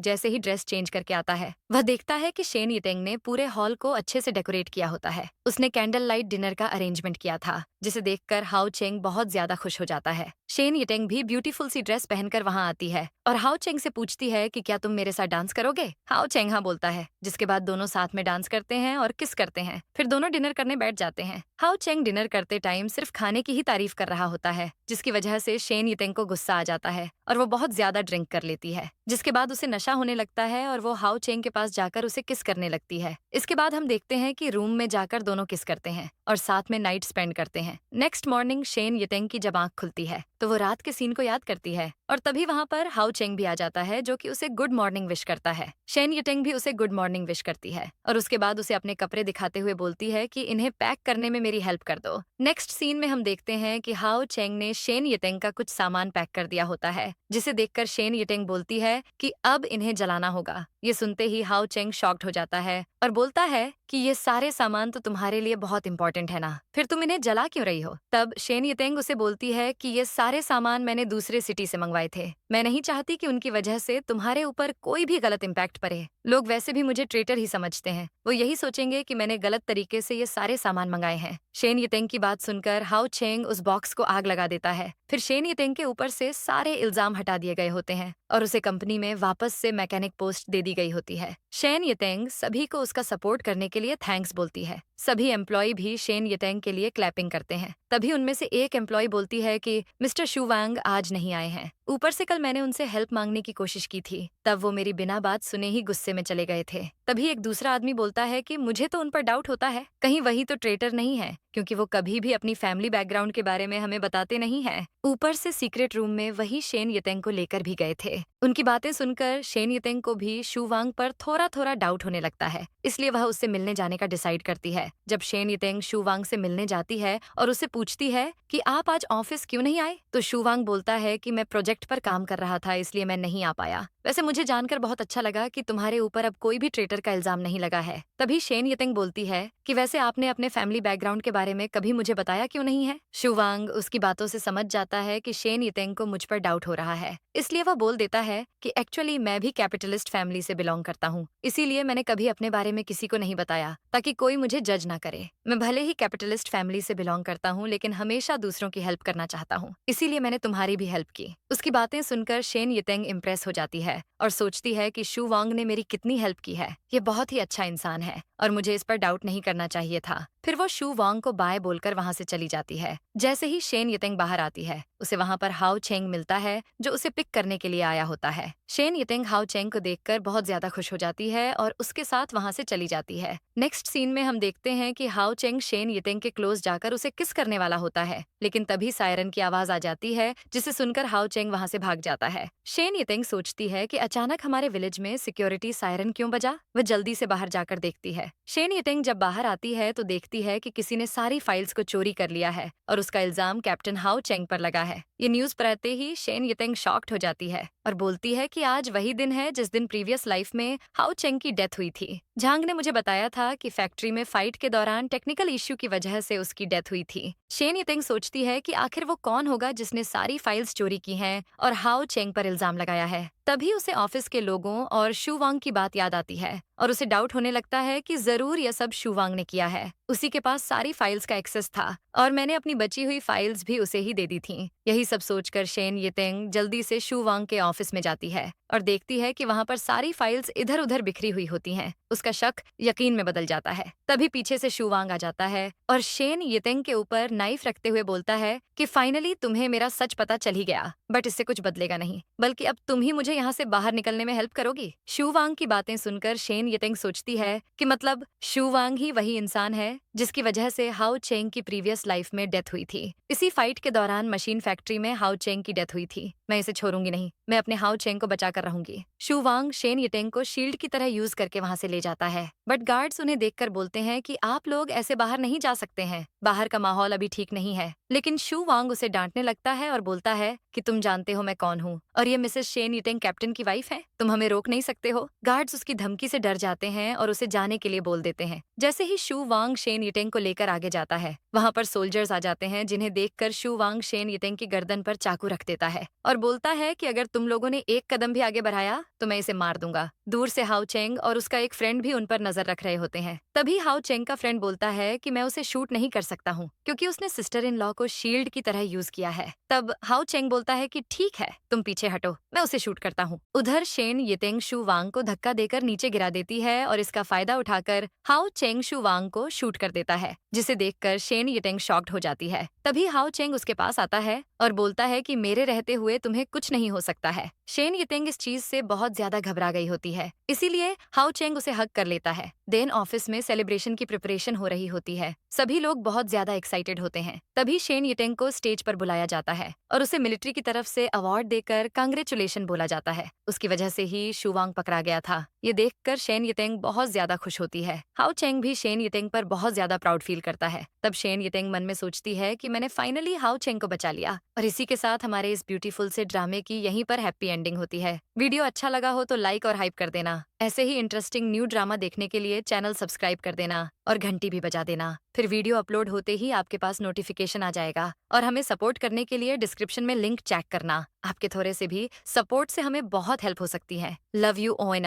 जैसे ही ड्रेस चेंज करके आता है, वह देखता है कि शेन यितेंग ने पूरे हॉल को अच्छे से डेकोरेट किया होता है। उसने कैंडल लाइट डिनर का अरेंजमेंट किया था, जिसे देखकर हाओ चेंग बहुत ज्यादा खुश हो जाता है। शेन यितेंग भी ब्यूटीफुल सी ड्रेस पहनकर वहां आती है और हाओ चेंग से पूछती है कि क्या तुम मेरे साथ डांस करोगे। हाओ चेंग हाँ बोलता है, जिसके बाद दोनों साथ में डांस करते हैं और किस करते हैं। फिर दोनों डिनर करने बैठ जाते हैं। हाओ चेंग डिनर करते टाइम सिर्फ खाने की ही तारीफ कर रहा होता है, जिसकी वजह से शेन यितेंग को गुस्सा आ जाता है और वो बहुत ज्यादा ड्रिंक कर लेती है, जिसके बाद उसे नशा होने लगता है और वो हाओ चेंग के पास जाकर उसे किस करने लगती है। इसके बाद हम देखते हैं कि रूम में जाकर दोनों किस करते हैं और साथ में नाइट स्पेंड करते हैं। नेक्स्ट मॉर्निंग शेन यितेंग की जब आंख खुलती है तो वो रात के सीन को याद करती है और तभी वहां पर हाओ चेंग भी आ जाता है, जो कि उसे गुड मॉर्निंग विश करता है। शेन यितेंग भी उसे गुड मॉर्निंग विश करती है और उसके बाद उसे अपने कपड़े दिखाते हुए बोलती है कि इन्हें पैक करने में मेरी हेल्प कर दो। नेक्स्ट सीन में हम देखते हैं कि हाओ चेंग ने शेन यितेंग का कुछ सामान पैक कर दिया होता है, जिसे देखकर शेन यितेंग बोलती है कि अब इन्हें जलाना होगा। ये सुनते ही हाओ चेंग शॉक्ड हो जाता है और बोलता है कि ये सारे सामान तो तुम्हारे लिए बहुत इंपॉर्टेंट है ना, फिर तुम इन्हें जला क्यों रही हो। तब शेन यितेंग उसे बोलती है कि ये सारे सामान मैंने दूसरे सिटी से मंगवाए थे, मैं नहीं चाहती कि उनकी वजह से तुम्हारे ऊपर कोई भी गलत इम्पैक्ट पड़े। लोग वैसे भी मुझे ट्रेटर ही समझते हैं, वो यही सोचेंगे कि मैंने गलत तरीके से ये सारे सामान मंगाए हैं। शेन यितेंग की बात सुनकर हाओ चेंग उस बॉक्स को आग लगा देता है। फिर शेन यितेंग के ऊपर से सारे इल्जाम हटा दिए गए होते हैं और उसे कंपनी में वापस से मैकेनिक पोस्ट दे दी गई होती है। शेन यितेंग सभी को उसका सपोर्ट करने के लिए थैंक्स बोलती है। सभी एम्प्लॉय भी शेन यितेंग के लिए क्लैपिंग करते हैं। तभी उनमें से एक एम्प्लॉय बोलती है कि मिस्टर शू वांग आज नहीं आए हैं, ऊपर से कल मैंने उनसे हेल्प मांगने की कोशिश की थी, तब वो मेरी बिना बात सुने ही गुस्से में चले गए थे। तभी एक दूसरा आदमी बोलता है कि मुझे तो उन पर डाउट होता है, कहीं वही तो ट्रेटर नहीं है, क्योंकि वो कभी भी अपनी फैमिली बैकग्राउंड के बारे में हमें बताते नहीं हैं। ऊपर से सीक्रेट रूम में वही शेन यितेंग को लेकर भी गए थे। उनकी बातें सुनकर शेन यितेंग को भी शू वांग पर थोड़ा थोड़ा डाउट होने लगता है, इसलिए वह उससे मिलने जाने का डिसाइड करती है। जब शेन यितेंग शू वांग से मिलने जाती है और उससे पूछती है कि आप आज ऑफिस क्यों नहीं आए, तो शू वांग बोलता है कि मैं प्रोजेक्ट पर काम कर रहा था, इसलिए मैं नहीं आ पाया। वैसे मुझे जानकर बहुत अच्छा लगा कि तुम्हारे ऊपर अब कोई भी ट्रेटर का इल्जाम नहीं लगा है। तभी शेन यितेंग बोलती है कि वैसे आपने अपने फैमिली बैकग्राउंड के बारे में कभी मुझे बताया क्यों नहीं है। शू वांग उसकी बातों से समझ जाता है कि शेन यितेंग को मुझ पर डाउट हो रहा है, इसलिए वह बोल देता है कि एक्चुअली मैं भी कैपिटलिस्ट फैमिली से बिलोंग करता हूँ, इसीलिए मैंने कभी अपने बारे में किसी को नहीं बताया ताकि कोई मुझे जज ना करे। मैं भले ही कैपिटलिस्ट फैमिली से बिलोंग करता हूँ, लेकिन हमेशा दूसरों की हेल्प करना चाहता हूँ, इसीलिए मैंने तुम्हारी भी हेल्प की। उसकी बातें सुनकर शेन यितेंग इम्प्रेस हो जाती है और सोचती है कि शू वांग ने मेरी कितनी हेल्प की है, ये बहुत ही अच्छा इंसान है और मुझे इस पर डाउट नहीं करना चाहिए था। फिर वो शू वांग को बाय बोलकर वहां से चली जाती है। जैसे ही शेन यितेंग बाहर आती है, उसे वहां पर हाओ चेंग मिलता है, जो उसे पिक करने के लिए आया होता है। शेन यितेंग हाओ चेंग को देखकर बहुत ज्यादा खुश हो जाती है और उसके साथ वहां से चली जाती है। नेक्स्ट सीन में हम देखते हैं कि हाओ चेंग शेन यितेंग के क्लोज जाकर उसे किस करने वाला होता है, लेकिन तभी सायरन की आवाज आ जाती है, जिसे सुनकर हाओ चेंग वहां से भाग जाता है। शेन यितेंग सोचती है कि अचानक हमारे विलेज में सिक्योरिटी सायरन क्यों बजा। वह जल्दी से बाहर जाकर देखती है। शेन यितेंग जब बाहर आती है तो देखती है कि किसी ने सारी फाइल्स को चोरी कर लिया है और उसका इल्जाम कैप्टन हाओ चेंग पर लगा है। ये न्यूज पढ़ते ही शेन यितेंग शॉक्ड हो जाती है और बोलती है कि आज वही दिन है जिस दिन प्रीवियस लाइफ में हाउ चेंग की डेथ हुई थी। झांग ने मुझे बताया था कि फैक्ट्री में फाइट के दौरान टेक्निकल इश्यू की वजह से उसकी डेथ हुई थी। शेन यितेंग सोचती है कि आखिर वो कौन होगा जिसने सारी फाइल्स चोरी की हैं और हाउ चेंग पर इल्जाम लगाया है। तभी उसे ऑफिस के लोगों और शू वांग की बात याद आती है और उसे डाउट होने लगता है कि जरूर यह सब शू वांग ने किया है। उसी के पास सारी फाइल्स का एक्सेस था और मैंने अपनी बची हुई फाइल्स भी उसे ही दे दी थीं। यही सब सोचकर शेन यितेंग जल्दी से शू वांग के ऑफिस में जाती है और देखती है कि वहां पर सारी फाइल्स इधर उधर बिखरी हुई होती हैं। उसका शक यकीन में बदल जाता है। तभी पीछे से शू वांग आ जाता है और शेन यितेंग के ऊपर नाइफ रखते हुए बोलता है कि फाइनली तुम्हें मेरा सच पता चल ही गया, बट इससे कुछ बदलेगा नहीं, बल्कि अब तुम ही मुझे यहाँ से बाहर निकलने में हेल्प करोगी। शू वांग की बातें सुनकर शेन यितेंग सोचती है कि मतलब शू वांग ही वही इंसान है जिसकी वजह से हाउ चेंग की प्रीवियस लाइफ में डेथ हुई थी। इसी फाइट के दौरान मशीन फैक्ट्री में हाउ चेंग की डेथ हुई थी। मैं इसे छोड़ूंगी नहीं, मैं अपने हाउ चेंग को बचा कर रहूंगी। शू वांग शेन यितेंग को शील्ड की तरह यूज करके वहां से ले जाता है, बट गार्ड्स उन्हें देखकर बोलते हैं कि आप लोग ऐसे बाहर नहीं जा सकते हैं, बाहर का माहौल अभी ठीक नहीं है। लेकिन शू वांग उसे डांटने लगता है और बोलता है कि तुम जानते हो मैं कौन हूँ और ये मिसेस शेन यितेंग कैप्टन की वाइफ है, तुम हमें रोक नहीं सकते हो। गार्ड्स उसकी धमकी से डर जाते हैं और उसे जाने के लिए बोल देते हैं। जैसे ही शू वांग शेन यितेंग को लेकर आगे जाता है, वहां पर सोल्जर्स आ जाते हैं जिन्हें देखकर शू वांग शेन यितेंग की गर्दन पर चाकू रख देता है और बोलता है कि अगर तुम लोगों ने एक कदम भी आगे बढ़ाया तो मैं इसे मार दूंगा। दूर से हाउ चेंग और उसका एक फ्रेंड भी उन पर नजर रख रहे होते हैं। तभी हाउ चेंग का फ्रेंड बोलता है कि मैं उसे शूट नहीं कर सकता हूँ क्योंकि उसने सिस्टर इन लॉ को शील्ड की तरह यूज किया है। तब हाउ चेंग बोलता है कि ठीक है, तुम पीछे हटो, मैं उसे शूट करता हूँ। उधर शेन यितेंग शू वांग को धक्का देकर नीचे गिरा देती है और इसका फायदा उठाकर हाउ चेंग शू वांग को शूट कर देता है, जिसे देखकर शेन यितेंग शॉक्ड हो जाती है। तभी हाउ चेंग उसके पास आता है और बोलता है कि मेरे रहते हुए तुम्हें कुछ नहीं हो सकता है। शेन यितेंग इस चीज से बहुत ज्यादा घबरा गई होती है, इसीलिए हाउ चेंग उसे हग कर लेता है। देन ऑफिस में सेलिब्रेशन की प्रिपरेशन हो रही होती है। सभी लोग बहुत ज्यादा एक्साइटेड होते हैं। तभी शेन यितेंग को स्टेज पर बुलाया जाता है और उसे मिलिट्री की तरफ से अवार्ड देकर कांग्रेचुलेशन बोला जाता है। उसकी वजह से ही शू वांग पकड़ा गया था। ये देखकर शेन यितेंग बहुत ज्यादा खुश होती है। हाउ चेंग भी शेन यितेंग पर बहुत ज्यादा प्राउड फील करता है। तब शेन यितेंग मन में सोचती है कि मैंने फाइनली हाउ चेंग को बचा लिया। और इसी के साथ हमारे इस ब्यूटीफुल से ड्रामे की यहीं पर हैप्पी एंडिंग होती है। वीडियो अच्छा लगा हो तो लाइक और हाइप कर देना। ऐसे ही इंटरेस्टिंग न्यू ड्रामा देखने के लिए चैनल सब्सक्राइब कर देना और घंटी भी बजा देना। फिर वीडियो अपलोड होते ही आपके पास नोटिफिकेशन आ जाएगा। और हमें सपोर्ट करने के लिए डिस्क्रिप्शन में लिंक चेक करना। आपके थोड़े से भी सपोर्ट से हमें बहुत हेल्प हो सकती है। Love you on.